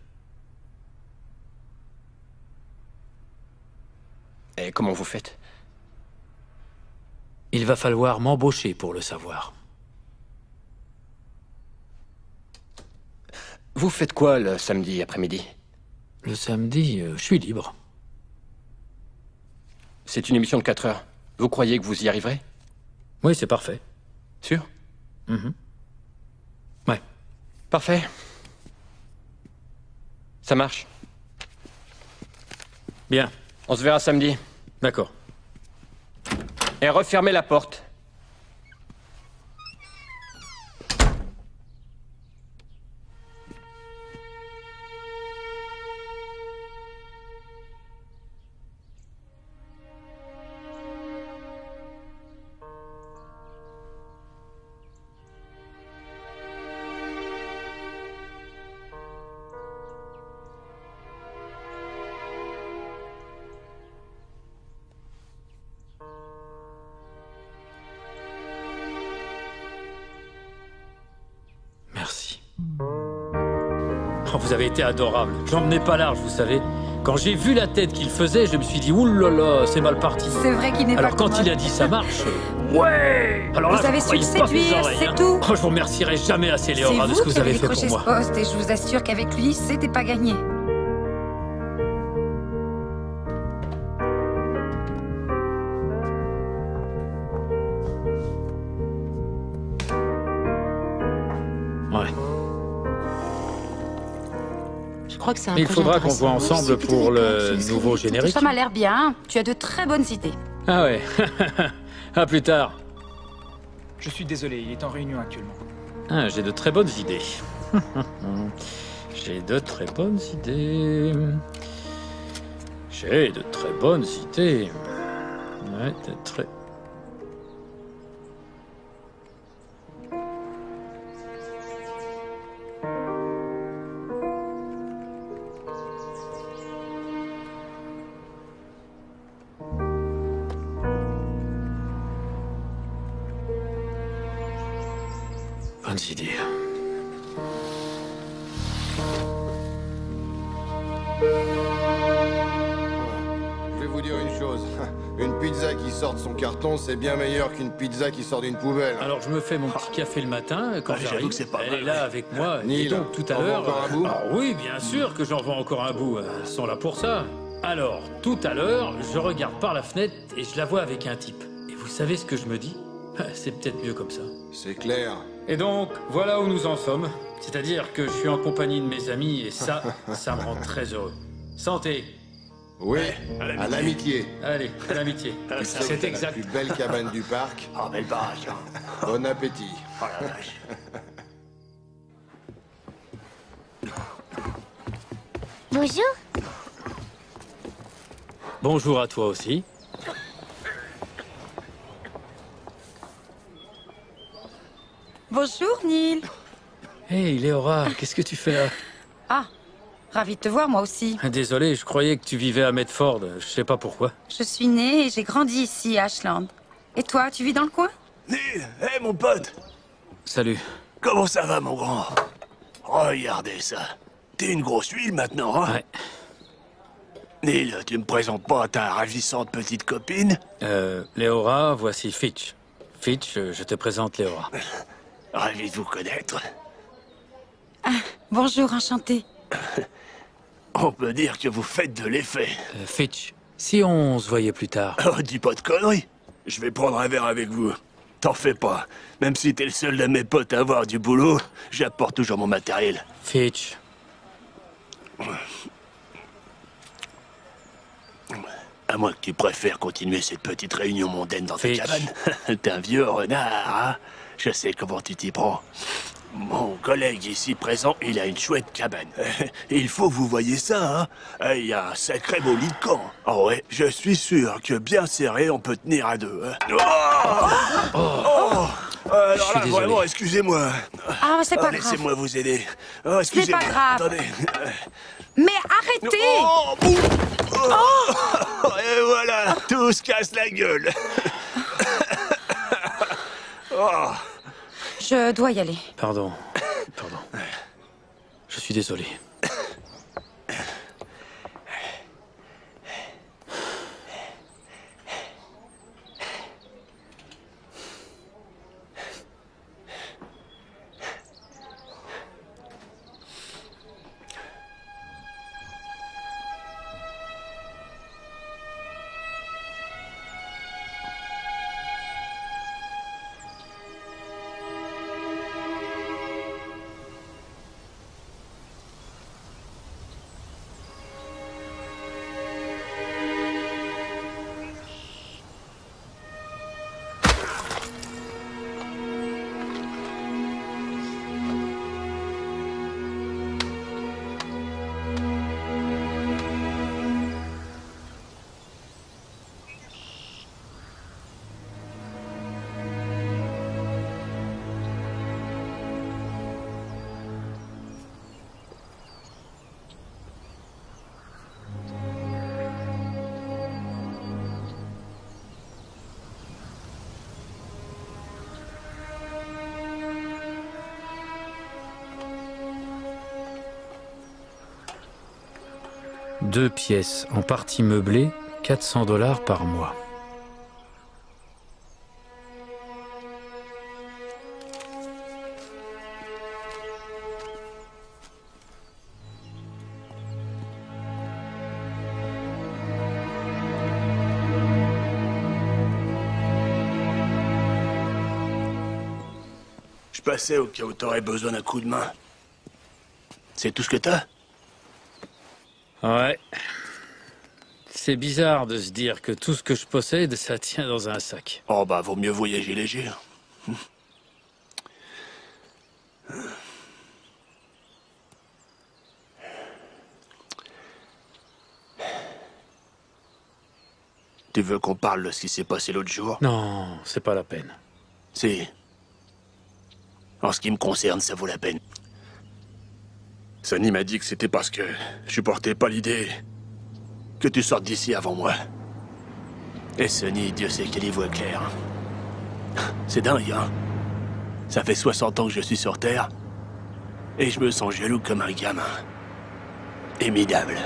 Et comment vous faites? Il va falloir m'embaucher pour le savoir. Vous faites quoi le samedi après-midi? Le samedi, je suis libre. C'est une émission de 4 heures. Vous croyez que vous y arriverez? Oui, c'est parfait. Sûr? Ouais. Parfait. Ça marche. Bien. On se verra samedi. D'accord. Et refermez la porte. Oh, vous avez été adorable. J'en menais pas large, vous savez. Quand j'ai vu la tête qu'il faisait, je me suis dit, oulala, c'est mal parti. C'est vrai qu'il n'est pas Alors quand il a dit ça marche, ouais. Alors là, vous avez su le séduire, c'est tout. Oh, je vous remercierai jamais assez, Léora, de ce que vous avez fait pour moi. C'est vous qui avez décroché ce poste et je vous assure qu'avec lui, c'était pas gagné. Ouais. Je crois que c'est un Mais il projet faudra qu'on intéressant. voit ensemble pour le nouveau générique. Ça m'a l'air bien. Tu as de très bonnes idées. Ah ouais. À plus tard. Je suis désolé, il est en réunion actuellement. Ah, j'ai de très bonnes idées. J'ai de très bonnes idées. J'ai de très bonnes idées. Ouais, de très... Bonnes idées. Je vais vous dire une chose. Une pizza qui sort de son carton, c'est bien meilleur qu'une pizza qui sort d'une poubelle. Alors je me fais mon petit café le matin quand j'avoue j'arrive. que c'est pas Elle mal, est là avec moi. Neil, Et donc tout à t'en veux l'heure. encore un bout Oui, bien sûr que j'en veux encore un bout. Elles sont là pour ça. Alors, tout à l'heure, je regarde par la fenêtre et je la vois avec un type. Et vous savez ce que je me dis? C'est peut-être mieux comme ça. C'est clair. Et donc, voilà où nous en sommes. C'est-à-dire que je suis en compagnie de mes amis et ça, ça me rend très heureux. Santé. Oui, à l'amitié. Allez, à l'amitié. Tu sais que C'est t'as exact. la plus belle cabane du parc. Oh, belle barrage. Bon appétit. Oh la vache. Bonjour. Bonjour à toi aussi. Bonjour, Neil. Hey, Léora, qu'est-ce que tu fais là? Ah, ravi de te voir, moi aussi. Désolé, je croyais que tu vivais à Medford. Je sais pas pourquoi. Je suis née et j'ai grandi ici, à Ashland. Et toi, tu vis dans le coin? Neil, hé mon pote. Salut. Comment ça va, mon grand? Regardez ça. T'es une grosse huile maintenant, hein? Ouais. Neil, tu me présentes pas ta ravissante petite copine? Léora, voici Fitch. Fitch, je te présente Léora. Ravi de vous connaître. Bonjour, enchanté. On peut dire que vous faites de l'effet. Fitch, si on se voyait plus tard. Oh, dis pas de conneries. Je vais prendre un verre avec vous. T'en fais pas. Même si t'es le seul de mes potes à avoir du boulot, j'apporte toujours mon matériel. Fitch. À moins que tu préfères continuer cette petite réunion mondaine dans ta Fitch. cabane. T'es un vieux renard, hein? Je sais comment tu t'y prends. Mon collègue ici présent, il a une chouette cabane. Il faut que vous voyez ça, hein? Il y a un sacré beau lit de camp. Oh ouais, je suis sûr que bien serré, on peut tenir à deux. Hein? Alors là, vraiment, excusez-moi. Ah, c'est pas grave. Laissez-moi vous aider. Oh, excusez-moi. C'est pas grave. Attendez. Mais arrêtez! Et voilà, tout se casse la gueule. Oh. Je dois y aller. Pardon. Pardon. Je suis désolé. 2 pièces en partie meublée, 400 $ par mois. Je passais au cas où t'aurais besoin d'un coup de main. C'est tout ce que t'as? Ouais. C'est bizarre de se dire que tout ce que je possède, ça tient dans un sac. Oh bah, vaut mieux voyager léger. Tu veux qu'on parle de ce qui s'est passé l'autre jour? Non, c'est pas la peine. Si. En ce qui me concerne, ça vaut la peine. Sonny m'a dit que c'était parce que je supportais pas l'idée que tu sortes d'ici avant moi. Et Sonny, Dieu sait qu'elle y voit clair. C'est dingue, hein? Ça fait 60 ans que je suis sur Terre, et je me sens jaloux comme un gamin. Éminable.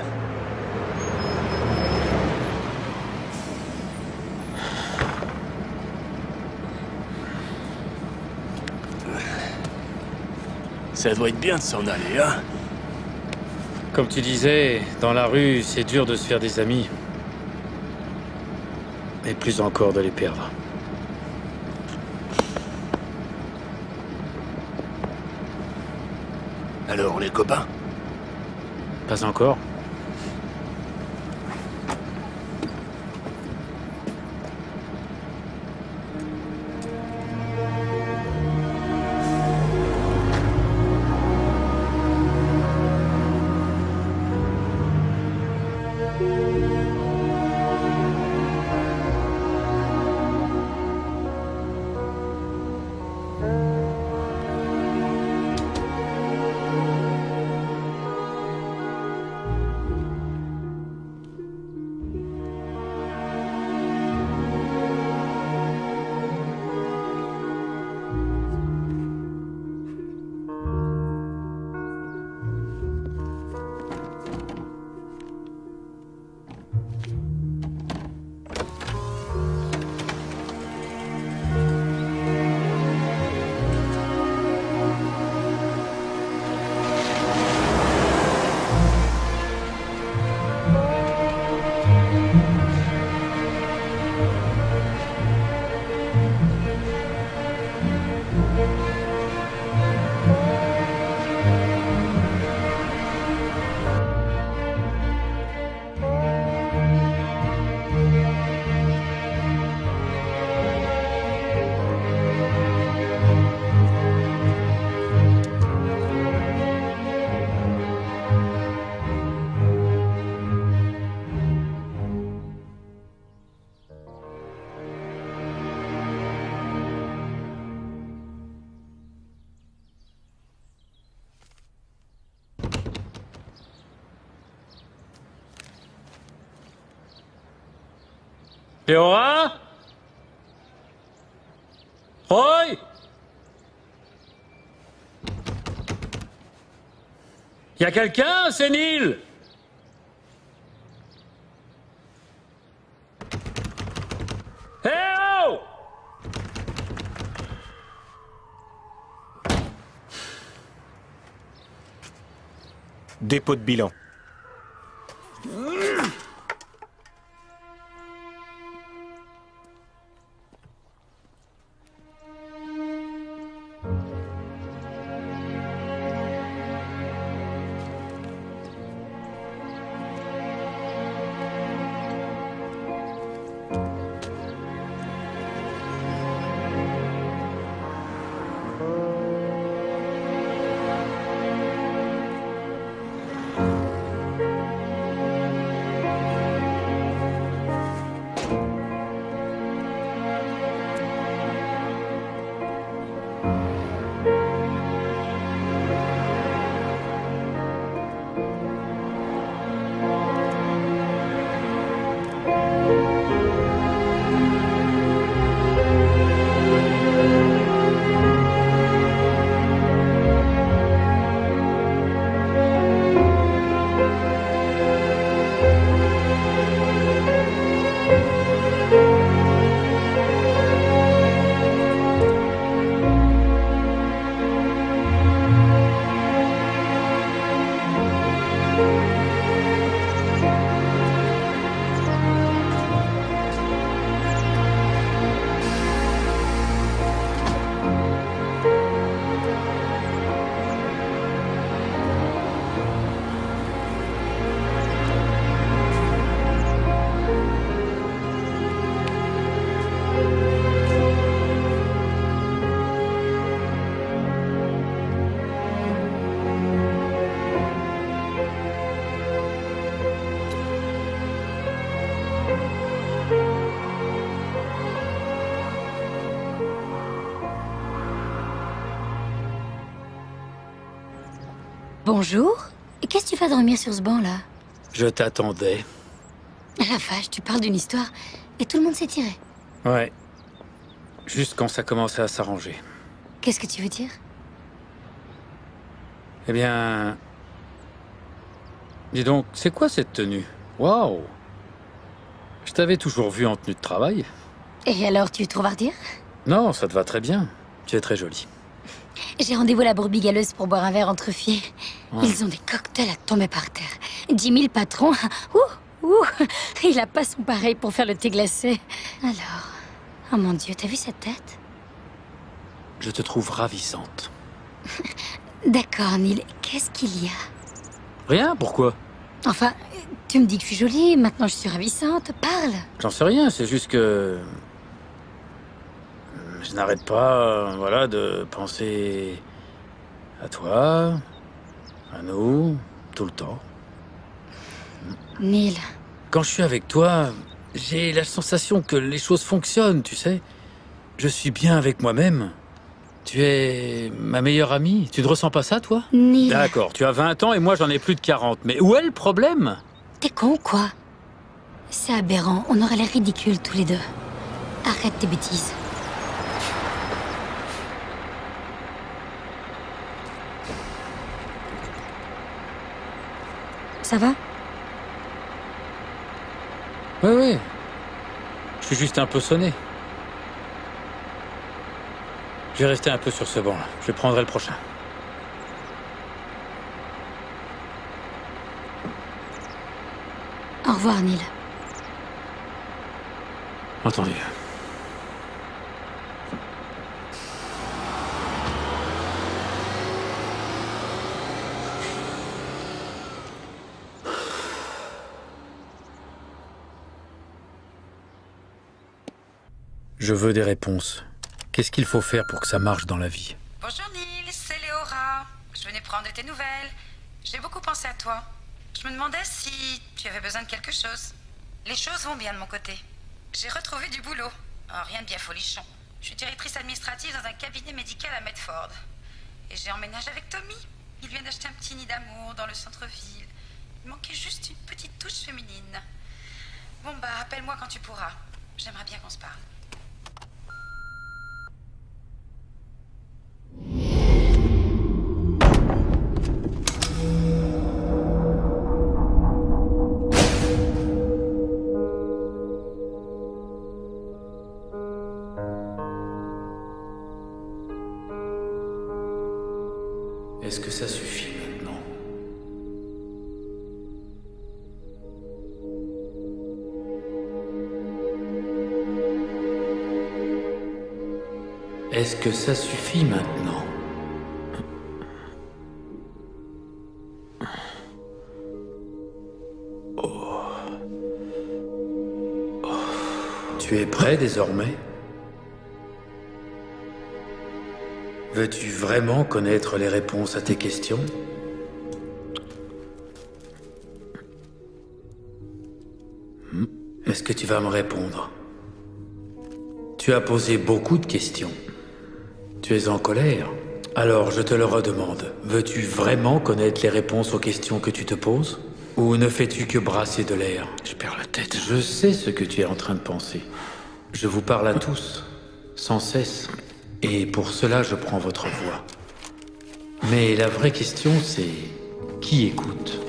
Ça doit être bien de s'en aller, hein? Comme tu disais, dans la rue, c'est dur de se faire des amis. Et plus encore de les perdre. Alors, on est copains? Pas encore. Léora? Roy? Y a quelqu'un, c'est Neil? Eh oh! Dépôt de bilan. Bonjour. Qu'est-ce que tu vas dormir sur ce banc-là? Je t'attendais. La vache, tu parles d'une histoire et tout le monde s'est tiré. Ouais. Juste quand ça commençait à s'arranger. Qu'est-ce que tu veux dire? Eh bien... Dis donc, c'est quoi cette tenue? Waouh! Je t'avais toujours vu en tenue de travail. Et alors, tu trouves à redire? Non, ça te va très bien. Tu es très jolie. J'ai rendez-vous à la brebis galeuse pour boire un verre entre filles. Ouais. Ils ont des cocktails à tomber par terre. Jimmy, le patron, il a pas son pareil pour faire le thé glacé. Alors, oh mon Dieu, t'as vu cette tête? Je te trouve ravissante. D'accord, Neil, qu'est-ce qu'il y a? Rien, pourquoi? Enfin, tu me dis que je suis jolie, maintenant je suis ravissante, parle. J'en sais rien, c'est juste que... Je n'arrête pas, voilà, de penser à toi, à nous, tout le temps. Neil. Quand je suis avec toi, j'ai la sensation que les choses fonctionnent, tu sais. Je suis bien avec moi-même. Tu es ma meilleure amie. Tu ne ressens pas ça, toi? Neil. D'accord, tu as 20 ans et moi j'en ai plus de 40. Mais où est le problème? T'es con ou quoi? C'est aberrant, on aurait l'air ridicules tous les deux. Arrête tes bêtises. Ça va? Oui, oui. Je suis juste un peu sonné. Je vais rester un peu sur ce banc-là. Je prendrai le prochain. Au revoir, Neil. Entendu. Je veux des réponses. Qu'est-ce qu'il faut faire pour que ça marche dans la vie? Bonjour Neil, c'est Léora. Je venais prendre de tes nouvelles. J'ai beaucoup pensé à toi. Je me demandais si tu avais besoin de quelque chose. Les choses vont bien de mon côté. J'ai retrouvé du boulot. Oh, rien de bien folichon. Je suis directrice administrative dans un cabinet médical à Medford. Et j'ai emménagé avec Tommy. Il vient d'acheter un petit nid d'amour dans le centre-ville. Il manquait juste une petite touche féminine. Bon bah, appelle-moi quand tu pourras. J'aimerais bien qu'on se parle. Est-ce que ça suffit maintenant? Est-ce que ça suffit maintenant? Tu es prêt désormais? Veux-tu vraiment connaître les réponses à tes questions? Est-ce que tu vas me répondre? Tu as posé beaucoup de questions. Tu es en colère? Alors je te le redemande. Veux-tu vraiment connaître les réponses aux questions que tu te poses? Ou ne fais-tu que brasser de l'air? Je perds la tête. Je sais ce que tu es en train de penser. Je vous parle à tous, sans cesse. Et pour cela, je prends votre voix. Mais la vraie question, c'est... qui écoute?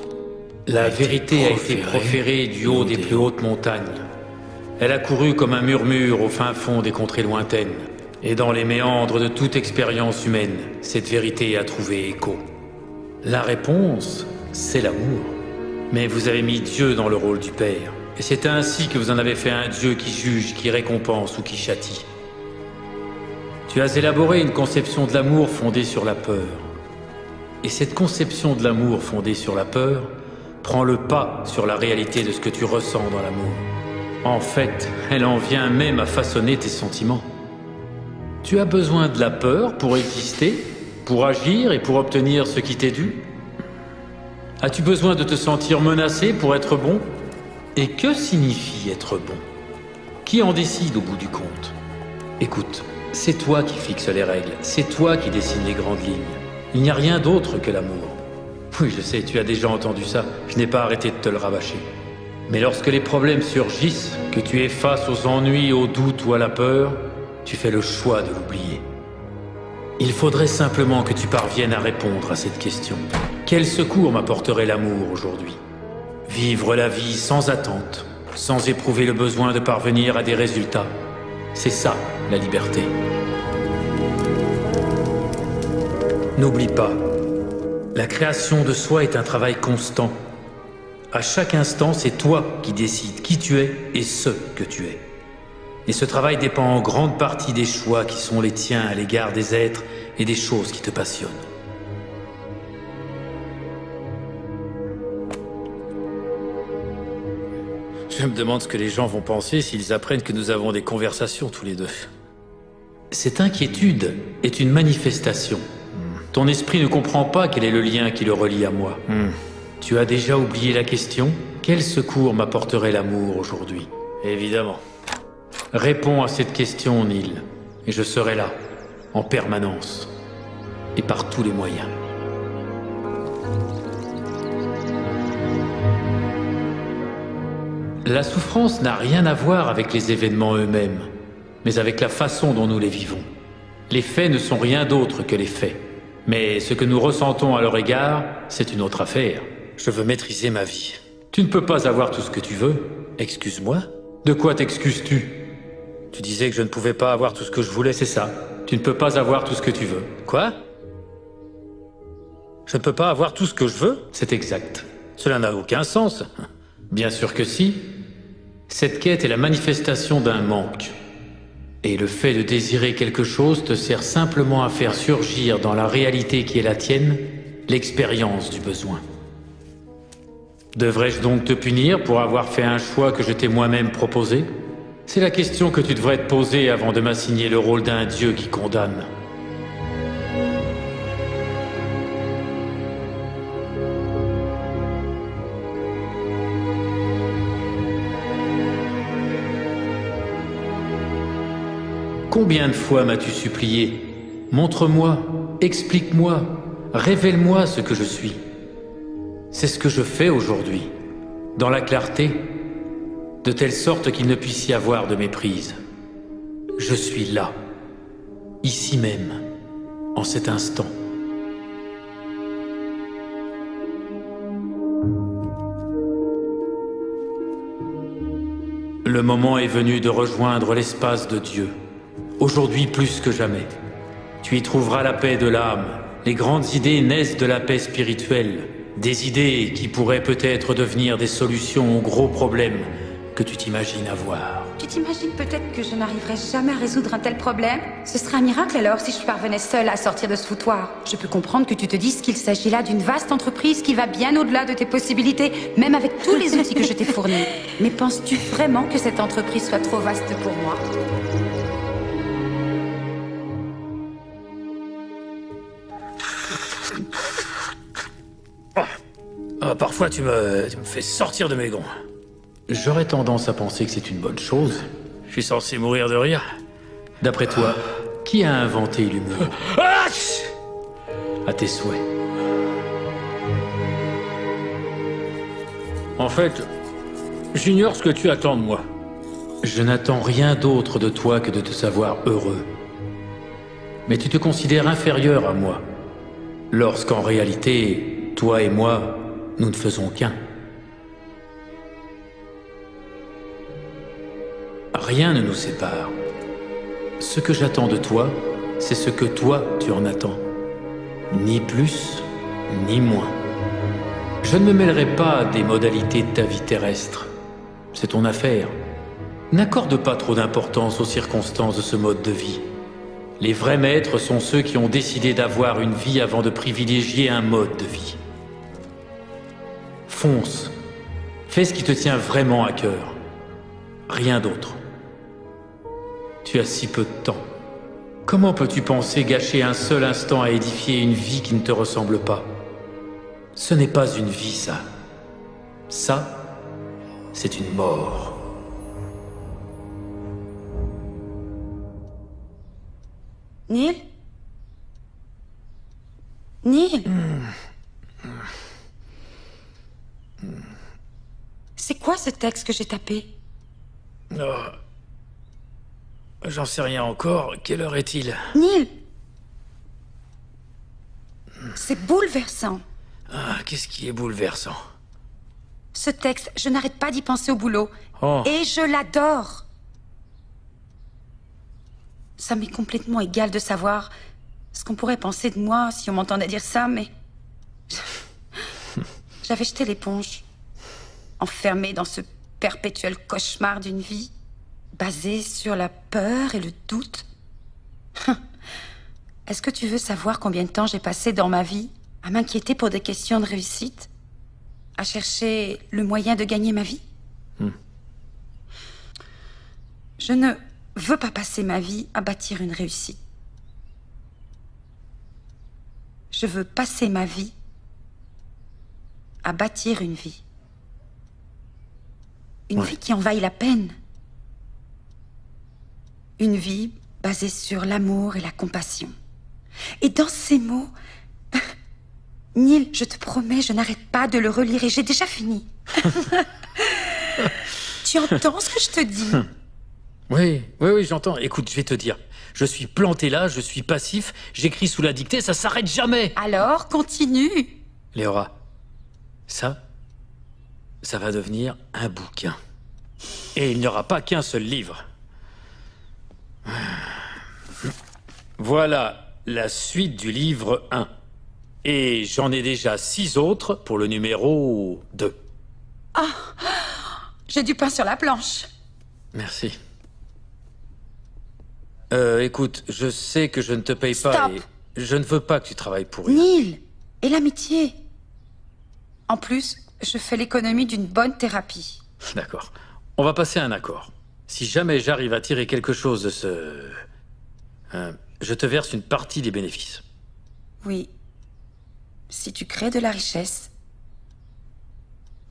La vérité a été proférée du haut des plus hautes montagnes. Elle a couru comme un murmure au fin fond des contrées lointaines. Et dans les méandres de toute expérience humaine, cette vérité a trouvé écho. La réponse, c'est l'amour. Mais vous avez mis Dieu dans le rôle du Père. Et c'est ainsi que vous en avez fait un Dieu qui juge, qui récompense ou qui châtie. Tu as élaboré une conception de l'amour fondée sur la peur. Et cette conception de l'amour fondée sur la peur prend le pas sur la réalité de ce que tu ressens dans l'amour. En fait, elle en vient même à façonner tes sentiments. Tu as besoin de la peur pour exister, pour agir et pour obtenir ce qui t'est dû? As-tu besoin de te sentir menacé pour être bon? Et que signifie être bon? Qui en décide au bout du compte? Écoute, c'est toi qui fixes les règles, c'est toi qui dessines les grandes lignes. Il n'y a rien d'autre que l'amour. Oui, je sais, tu as déjà entendu ça, je n'ai pas arrêté de te le rabâcher. Mais lorsque les problèmes surgissent, que tu es face aux ennuis, aux doutes ou à la peur, tu fais le choix de l'oublier. Il faudrait simplement que tu parviennes à répondre à cette question. Quel secours m'apporterait l'amour aujourd'hui? Vivre la vie sans attente, sans éprouver le besoin de parvenir à des résultats. C'est ça, la liberté. N'oublie pas, la création de soi est un travail constant. À chaque instant, c'est toi qui décides qui tu es et ce que tu es. Et ce travail dépend en grande partie des choix qui sont les tiens à l'égard des êtres et des choses qui te passionnent. Je me demande ce que les gens vont penser s'ils apprennent que nous avons des conversations tous les deux. Cette inquiétude est une manifestation. Ton esprit ne comprend pas quel est le lien qui le relie à moi. Tu as déjà oublié la question? Quel secours m'apporterait l'amour aujourd'hui? Évidemment. Réponds à cette question, Neil, et je serai là, en permanence, et par tous les moyens. La souffrance n'a rien à voir avec les événements eux-mêmes, mais avec la façon dont nous les vivons. Les faits ne sont rien d'autre que les faits. Mais ce que nous ressentons à leur égard, c'est une autre affaire. Je veux maîtriser ma vie. Tu ne peux pas avoir tout ce que tu veux. Excuse-moi. De quoi t'excuses-tu? Tu disais que je ne pouvais pas avoir tout ce que je voulais, c'est ça. Tu ne peux pas avoir tout ce que tu veux. Quoi? Je ne peux pas avoir tout ce que je veux? C'est exact. Cela n'a aucun sens. Bien sûr que si. Cette quête est la manifestation d'un manque. Et le fait de désirer quelque chose te sert simplement à faire surgir dans la réalité qui est la tienne, l'expérience du besoin. Devrais-je donc te punir pour avoir fait un choix que je t'ai moi-même proposé? C'est la question que tu devrais te poser avant de m'assigner le rôle d'un dieu qui condamne. Combien de fois m'as-tu supplié? Montre-moi, explique-moi, révèle-moi ce que je suis. C'est ce que je fais aujourd'hui, dans la clarté, de telle sorte qu'il ne puisse y avoir de méprise. Je suis là, ici même, en cet instant. Le moment est venu de rejoindre l'espace de Dieu. Aujourd'hui plus que jamais. Tu y trouveras la paix de l'âme. Les grandes idées naissent de la paix spirituelle. Des idées qui pourraient peut-être devenir des solutions aux gros problèmes que tu t'imagines avoir. Tu t'imagines peut-être que je n'arriverai jamais à résoudre un tel problème? Ce serait un miracle alors si je parvenais seule à sortir de ce foutoir. Je peux comprendre que tu te dises qu'il s'agit là d'une vaste entreprise qui va bien au-delà de tes possibilités, même avec tous les outils que je t'ai fournis. Mais penses-tu vraiment que cette entreprise soit trop vaste pour moi? Parfois tu me fais sortir de mes gonds. J'aurais tendance à penser que c'est une bonne chose. Je suis censé mourir de rire. D'après toi, qui a inventé l'humour? À tes souhaits. En fait, j'ignore ce que tu attends de moi. Je n'attends rien d'autre de toi que de te savoir heureux. Mais tu te considères inférieur à moi, lorsqu'en réalité, toi et moi, nous ne faisons qu'un. Rien ne nous sépare. Ce que j'attends de toi, c'est ce que toi, tu en attends. Ni plus, ni moins. Je ne me mêlerai pas des modalités de ta vie terrestre. C'est ton affaire. N'accorde pas trop d'importance aux circonstances de ce mode de vie. Les vrais maîtres sont ceux qui ont décidé d'avoir une vie avant de privilégier un mode de vie. Fonce. Fais ce qui te tient vraiment à cœur. Rien d'autre. Tu as si peu de temps. Comment peux-tu penser gâcher un seul instant à édifier une vie qui ne te ressemble pas? Ce n'est pas une vie, ça. Ça, c'est une mort. Neil? Neil? C'est quoi ce texte que j'ai tapé? Oh. J'en sais rien encore. Quelle heure est-il? Neil! C'est bouleversant. Ah, qu'est-ce qui est bouleversant? Ce texte, je n'arrête pas d'y penser au boulot. Oh. Et je l'adore. Ça m'est complètement égal de savoir ce qu'on pourrait penser de moi si on m'entendait dire ça, mais... J'avais jeté l'éponge. Enfermée dans ce perpétuel cauchemar d'une vie, basée sur la peur et le doute. Est-ce que tu veux savoir combien de temps j'ai passé dans ma vie à m'inquiéter pour des questions de réussite? À chercher le moyen de gagner ma vie? Je ne veux pas passer ma vie à bâtir une réussite. Je veux passer ma vie à bâtir une vie. Une vie qui en vaille la peine. Une vie basée sur l'amour et la compassion. Et dans ces mots, Neil, je te promets, je n'arrête pas de le relire et j'ai déjà fini. Tu entends ce que je te dis? Oui, j'entends. Écoute, je vais te dire. Je suis planté là, je suis passif, j'écris sous la dictée, ça s'arrête jamais. Alors, continue. Léora, ça va devenir un bouquin. Et il n'y aura pas qu'un seul livre. Voilà la suite du livre 1. Et j'en ai déjà 6 autres pour le numéro 2. Ah, j'ai du pain sur la planche. Merci. Écoute, je sais que je ne te paye pas Stop. et je ne veux pas que tu travailles pour rien. Neil, et l'amitié. En plus, je fais l'économie d'une bonne thérapie. D'accord. On va passer à un accord. Si jamais j'arrive à tirer quelque chose de ce... je te verse une partie des bénéfices. Oui. Si tu crées de la richesse,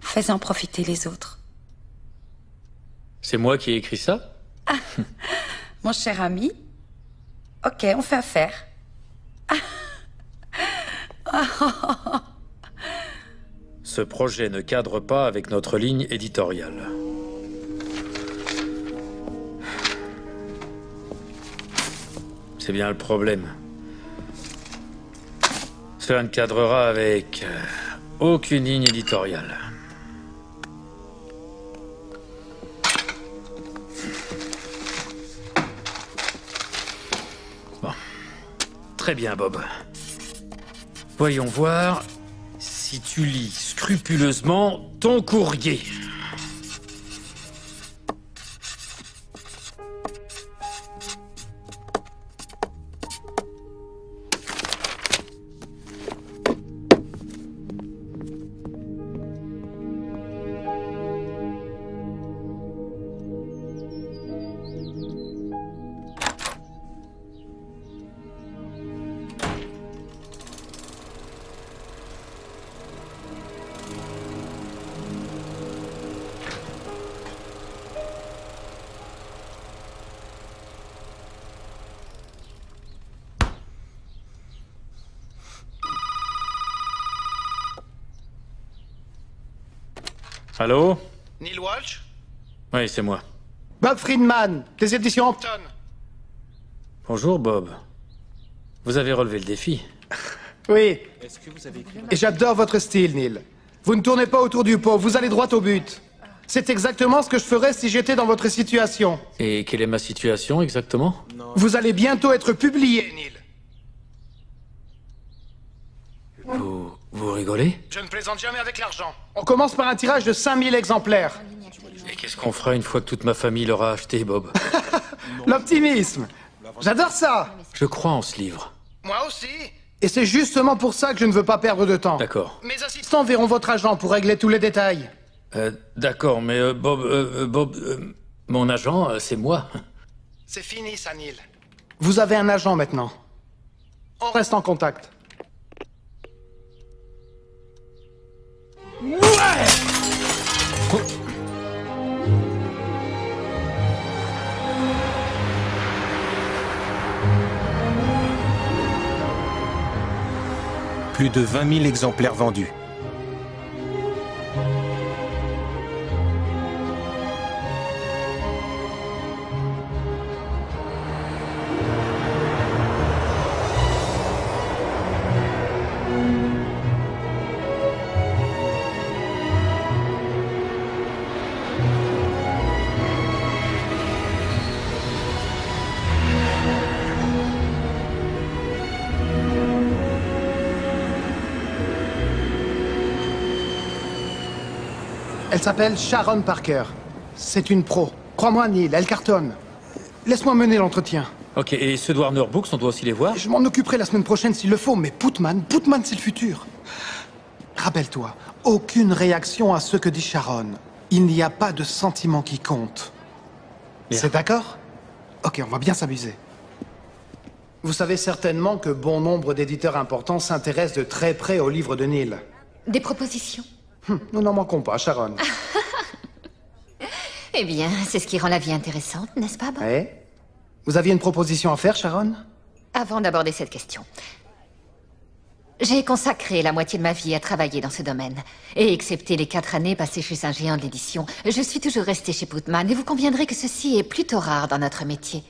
fais-en profiter les autres. C'est moi qui ai écrit ça? Mon cher ami, ok, on fait affaire. Ce projet ne cadre pas avec notre ligne éditoriale. C'est bien le problème. Cela ne cadrera avec aucune ligne éditoriale. Bon. Très bien, Bob. Voyons voir si tu lis scrupuleusement ton courrier. Allô? Neil Walsh? Oui, c'est moi. Bob Friedman, des éditions Hampton. Bonjour, Bob. Vous avez relevé le défi. Oui. Est-ce que vous avez écrit... Et j'adore votre style, Neil. Vous ne tournez pas autour du pot, vous allez droit au but. C'est exactement ce que je ferais si j'étais dans votre situation. Et quelle est ma situation, exactement? Vous allez bientôt être publié, Neil. Vous rigolez? Je ne plaisante jamais avec l'argent. On commence par un tirage de 5000 exemplaires. Et qu'est-ce qu'on fera une fois que toute ma famille l'aura acheté, Bob? L'optimisme. J'adore ça. Je crois en ce livre. Moi aussi. Et c'est justement pour ça que je ne veux pas perdre de temps. D'accord. Mes assistants verront votre agent pour régler tous les détails. D'accord, mais Bob... Mon agent, c'est moi. C'est fini, ça, Neil. Vous avez un agent maintenant. On reste en contact. Plus de 20 000 exemplaires vendus. Elle s'appelle Sharon Parker. C'est une pro. Crois-moi, Neil, elle cartonne. Laisse-moi mener l'entretien. Ok, et ceux de Warner Books, on doit aussi les voir? Je m'en occuperai la semaine prochaine s'il le faut, mais Putman, c'est le futur. Rappelle-toi, aucune réaction à ce que dit Sharon. Il n'y a pas de sentiment qui compte. C'est d'accord? Ok, on va bien s'amuser. Vous savez certainement que bon nombre d'éditeurs importants s'intéressent de très près au livre de Neil. Des propositions? Nous n'en manquons pas, Sharon. Eh bien, c'est ce qui rend la vie intéressante, n'est-ce pas, Bob? Eh? Vous aviez une proposition à faire, Sharon? Avant d'aborder cette question, j'ai consacré la moitié de ma vie à travailler dans ce domaine. Et excepté les 4 années passées chez un géant de l'édition, je suis toujours restée chez Putman. Et vous conviendrez que ceci est plutôt rare dans notre métier.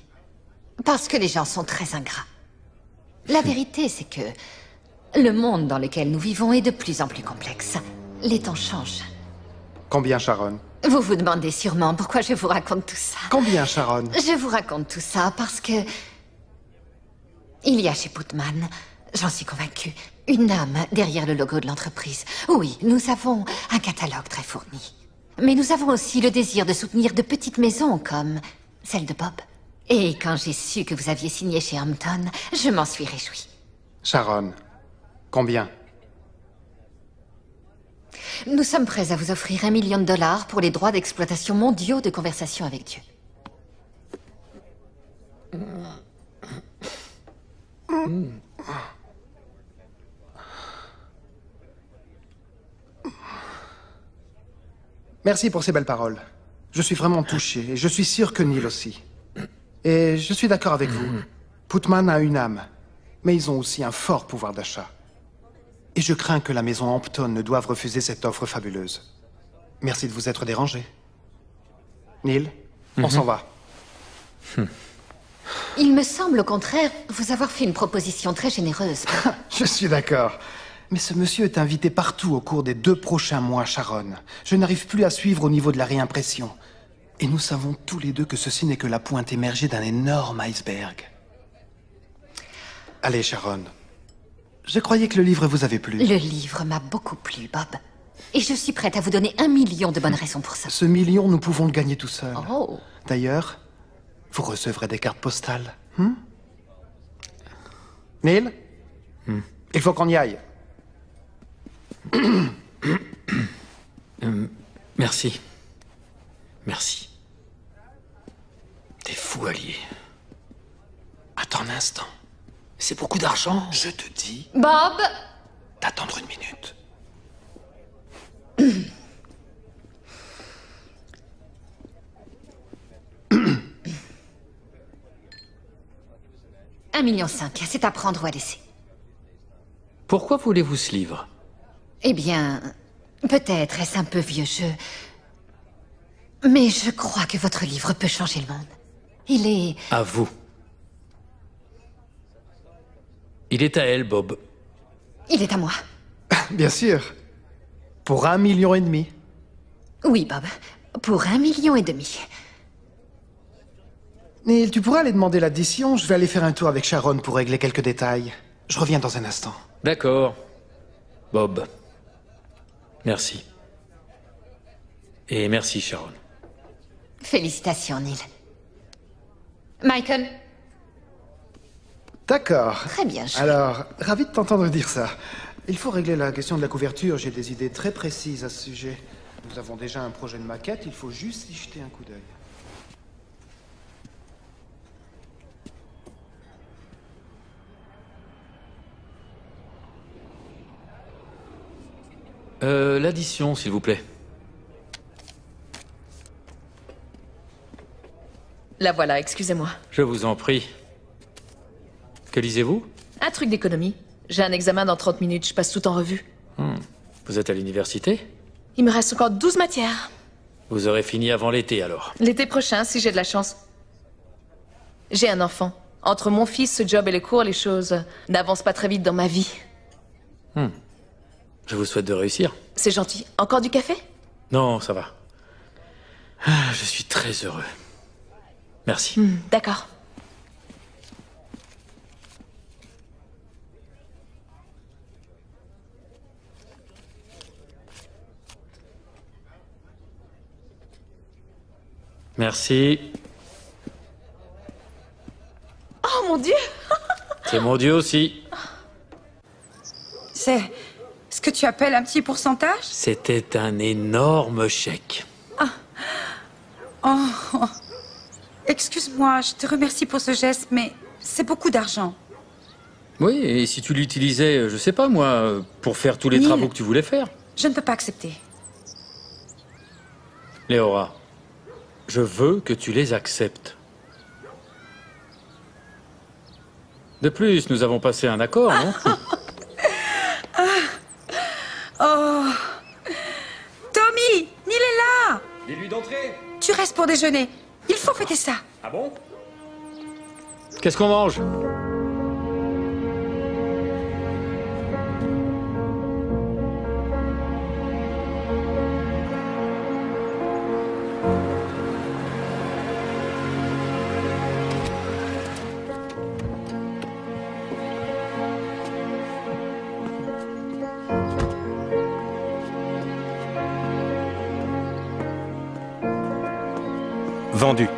Parce que les gens sont très ingrats. La vérité, c'est que le monde dans lequel nous vivons est de plus en plus complexe. Les temps changent. Combien, Sharon? Vous vous demandez sûrement pourquoi je vous raconte tout ça. Combien, Sharon? Je vous raconte tout ça parce que... il y a chez Putman, j'en suis convaincue, une âme derrière le logo de l'entreprise. Oui, nous avons un catalogue très fourni. Mais nous avons aussi le désir de soutenir de petites maisons comme celle de Bob. Et quand j'ai su que vous aviez signé chez Hampton, je m'en suis réjouie. Sharon, combien? Nous sommes prêts à vous offrir $1 million pour les droits d'exploitation mondiaux de Conversation avec Dieu. Merci pour ces belles paroles. Je suis vraiment touché, et je suis sûr que Neil aussi. Et je suis d'accord avec vous. Putman a une âme, mais ils ont aussi un fort pouvoir d'achat. Et je crains que la maison Hampton ne doive refuser cette offre fabuleuse. Merci de vous être dérangé. Neil, on s'en va. Il me semble au contraire vous avoir fait une proposition très généreuse. Je suis d'accord. Mais ce monsieur est invité partout au cours des 2 prochains mois, Sharon. Je n'arrive plus à suivre au niveau de la réimpression. Et nous savons tous les deux que ceci n'est que la pointe émergée d'un énorme iceberg. Allez, Sharon. Je croyais que le livre vous avait plu. Le livre m'a beaucoup plu, Bob. Et je suis prête à vous donner $1 million de bonnes raisons pour ça. Ce million, nous pouvons le gagner tout seul. Oh. D'ailleurs, vous recevrez des cartes postales. Neil, il faut qu'on y aille. Merci. Merci. T'es fou, allié. Attends un instant. C'est beaucoup d'argent. Je te dis Bob! d'attendre 1 minute. $1,5 million, c'est à prendre ou à laisser. Pourquoi voulez-vous ce livre? Eh bien, peut-être est-ce un peu vieux jeu. Mais je crois que votre livre peut changer le monde. Il est... À vous. Il est à elle, Bob. Il est à moi. Bien sûr. Pour $1,5 million. Oui, Bob. Pour $1,5 million. Neil, tu pourras aller demander l'addition. Je vais aller faire un tour avec Sharon pour régler quelques détails. Je reviens dans un instant. D'accord. Bob. Merci. Et merci, Sharon. Félicitations, Neil. Michael? D'accord. Très bien, chérie. Alors, ravi de t'entendre dire ça. Il faut régler la question de la couverture. J'ai des idées très précises à ce sujet. Nous avons déjà un projet de maquette. Il faut juste y jeter un coup d'œil. L'addition, s'il vous plaît. La voilà, excusez-moi. Je vous en prie. Que lisez-vous? Un truc d'économie. J'ai un examen dans 30 minutes, je passe tout en revue. Vous êtes à l'université? Il me reste encore 12 matières. Vous aurez fini avant l'été, alors. L'été prochain, si j'ai de la chance. J'ai un enfant. Entre mon fils, ce job et les cours, les choses n'avancent pas très vite dans ma vie. Je vous souhaite de réussir. C'est gentil. Encore du café? Non, ça va. Je suis très heureux. Merci. D'accord. Merci. Oh mon Dieu! C'est mon Dieu aussi. C'est ce que tu appelles un petit pourcentage? C'était un énorme chèque. Oh, excuse-moi, je te remercie pour ce geste, mais c'est beaucoup d'argent. Oui, et si tu l'utilisais, je sais pas moi, pour faire tous les Neil, travaux que tu voulais faire. Je ne peux pas accepter. Léora, je veux que tu les acceptes. De plus, nous avons passé un accord, non? Oh, Tommy, Neil est là. Dis-lui d'entrer. Tu restes pour déjeuner. Il faut fêter ça. Ah bon? Qu'est-ce qu'on mange? Vendu.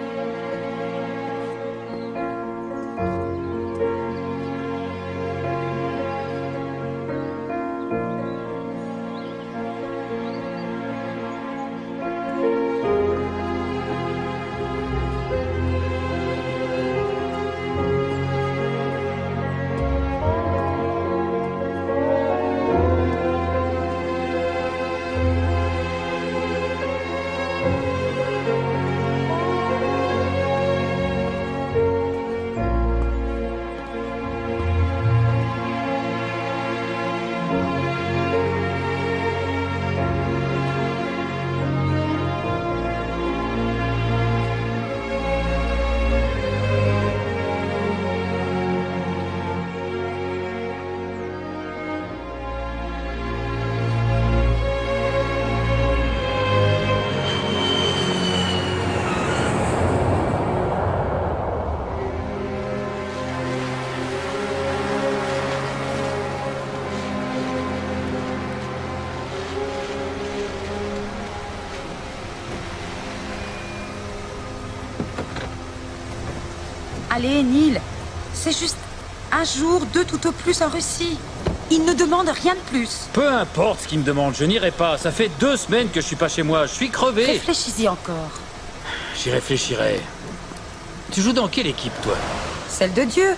Allez, Neil, c'est juste un jour, 2 tout au plus en Russie. Il ne demande rien de plus. Peu importe ce qu'il me demande, je n'irai pas. Ça fait 2 semaines que je suis pas chez moi, je suis crevé. Réfléchis-y encore. J'y réfléchirai. Tu joues dans quelle équipe, toi? Celle de Dieu.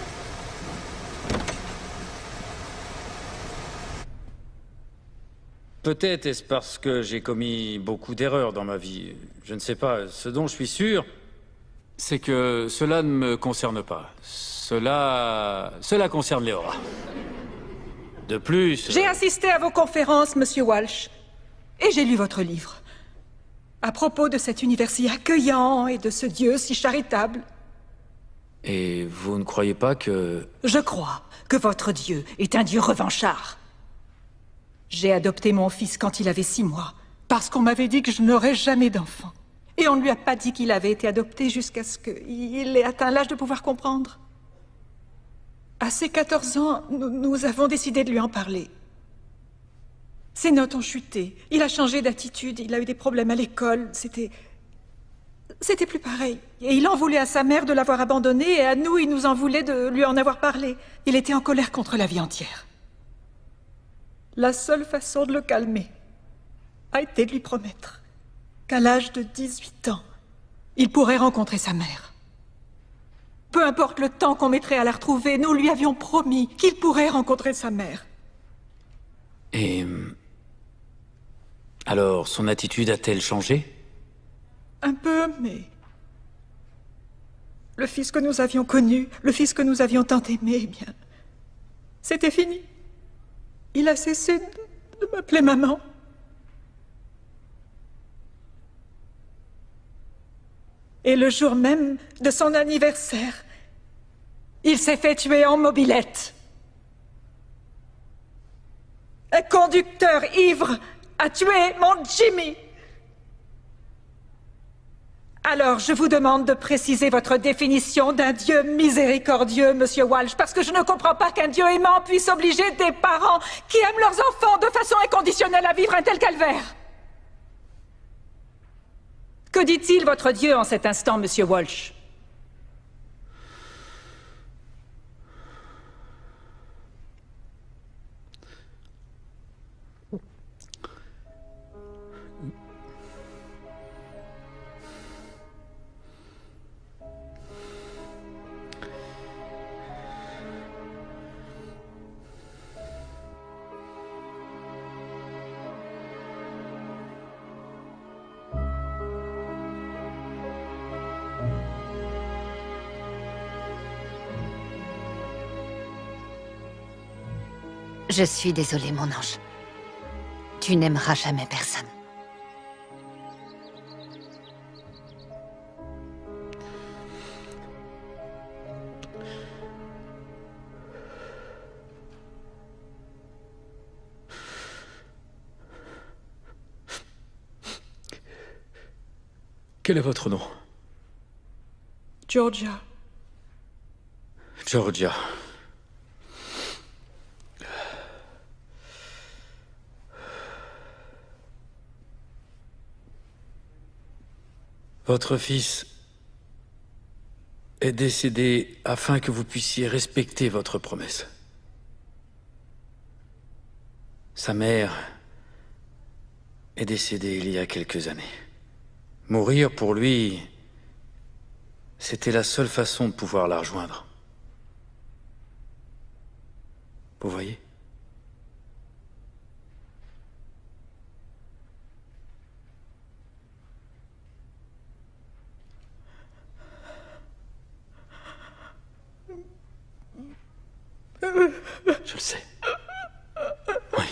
Peut-être est-ce parce que j'ai commis beaucoup d'erreurs dans ma vie. Je ne sais pas. Ce dont je suis sûr, c'est que cela ne me concerne pas. Cela concerne Léora. De plus... J'ai assisté à vos conférences, Monsieur Walsh, et j'ai lu votre livre. À propos de cet univers si accueillant et de ce Dieu si charitable. Et vous ne croyez pas que... Je crois que votre Dieu est un Dieu revanchard. J'ai adopté mon fils quand il avait 6 mois, parce qu'on m'avait dit que je n'aurais jamais d'enfant. Et on ne lui a pas dit qu'il avait été adopté jusqu'à ce qu'il ait atteint l'âge de pouvoir comprendre. À ses 14 ans, nous avons décidé de lui en parler. Ses notes ont chuté, il a changé d'attitude, il a eu des problèmes à l'école, c'était plus pareil. Et il en voulait à sa mère de l'avoir abandonné, et à nous, il nous en voulait de lui en avoir parlé. Il était en colère contre la vie entière. La seule façon de le calmer a été de lui promettre qu'à l'âge de 18 ans, il pourrait rencontrer sa mère. Peu importe le temps qu'on mettrait à la retrouver, nous lui avions promis qu'il pourrait rencontrer sa mère. Et... Alors, son attitude a-t-elle changé? Un peu, mais... Le fils que nous avions connu, le fils que nous avions tant aimé, eh bien... C'était fini. Il a cessé de m'appeler maman. Et le jour même de son anniversaire, il s'est fait tuer en mobilette. Un conducteur ivre a tué mon Jimmy. Alors, je vous demande de préciser votre définition d'un Dieu miséricordieux, Monsieur Walsh, parce que je ne comprends pas qu'un Dieu aimant puisse obliger des parents qui aiment leurs enfants de façon inconditionnelle à vivre un tel calvaire. Que dit-il, votre Dieu, en cet instant, Monsieur Walsh? Je suis désolée, mon ange. Tu n'aimeras jamais personne. Quel est votre nom? Georgia. Georgia. Votre fils est décédé afin que vous puissiez respecter votre promesse. Sa mère est décédée il y a quelques années. Mourir pour lui, c'était la seule façon de pouvoir la rejoindre. Vous voyez ? Je le sais. Oui.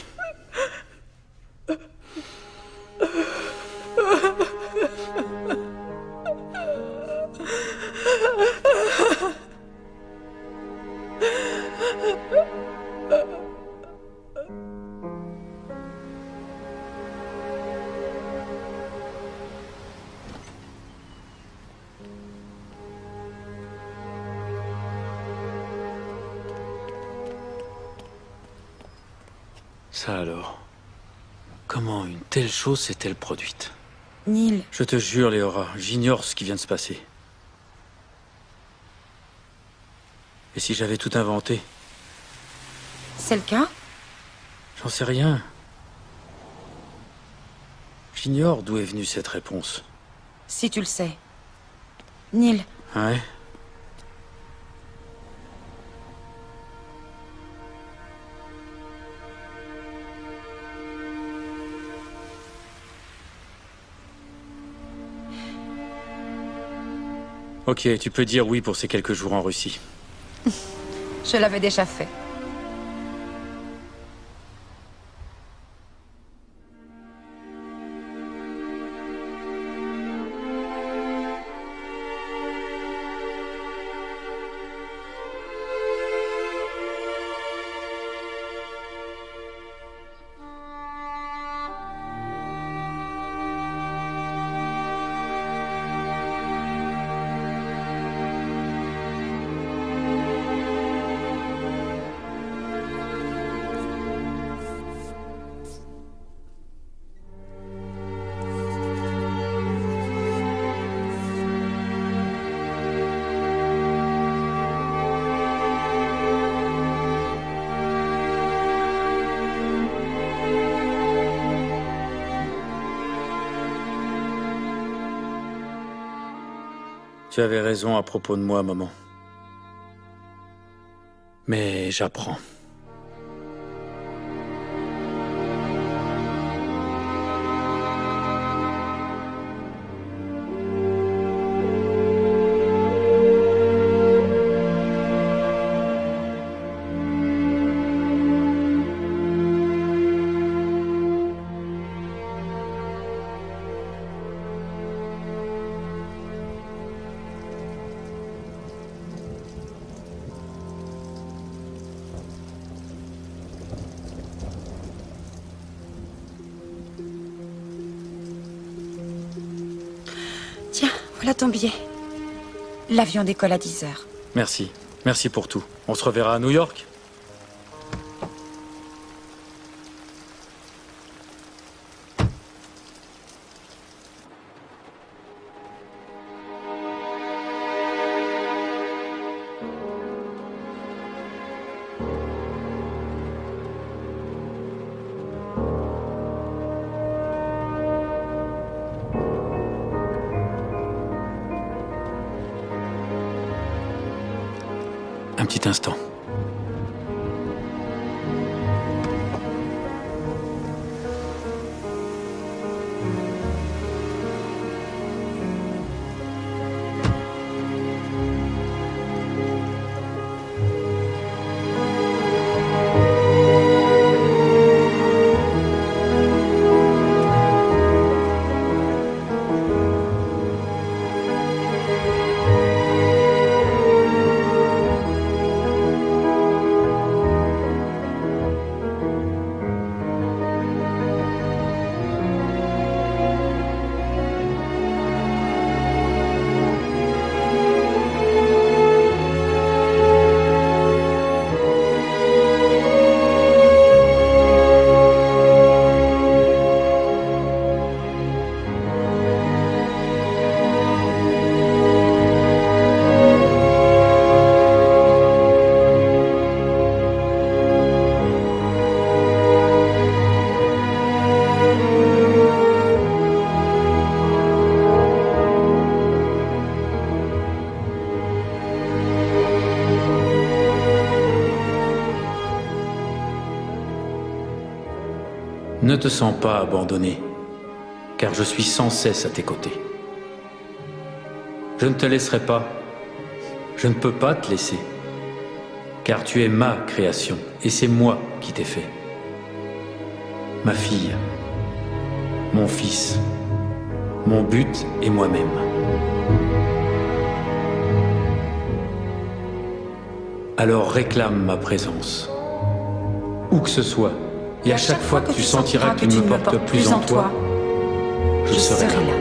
Ça alors, comment une telle chose s'est-elle produite? Neil. Je te jure, Léora, j'ignore ce qui vient de se passer. Et si j'avais tout inventé? C'est le cas? J'en sais rien. J'ignore d'où est venue cette réponse. Si tu le sais. Neil. Ouais. Ok, tu peux dire oui pour ces quelques jours en Russie. Je l'avais déjà fait. Tu avais raison à propos de moi, maman. Mais j'apprends. « Voilà ton billet. L'avion décolle à 10 heures. Merci. Merci pour tout. On se reverra à New York? Un petit instant. Ne te sens pas abandonné, car je suis sans cesse à tes côtés. Je ne te laisserai pas. Je ne peux pas te laisser, car tu es ma création, et c'est moi qui t'ai fait. Ma fille, mon fils, mon but et moi-même. Alors réclame ma présence, où que ce soit. Et à chaque fois que tu sentiras que tu ne me portes plus en toi, je serai là.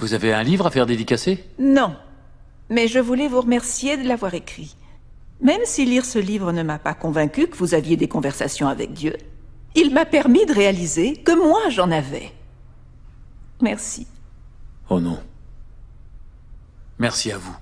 Vous avez un livre à faire dédicacer? Non. Mais je voulais vous remercier de l'avoir écrit. Même si lire ce livre ne m'a pas convaincu que vous aviez des conversations avec Dieu, il m'a permis de réaliser que moi j'en avais. Merci. Oh non. Merci à vous.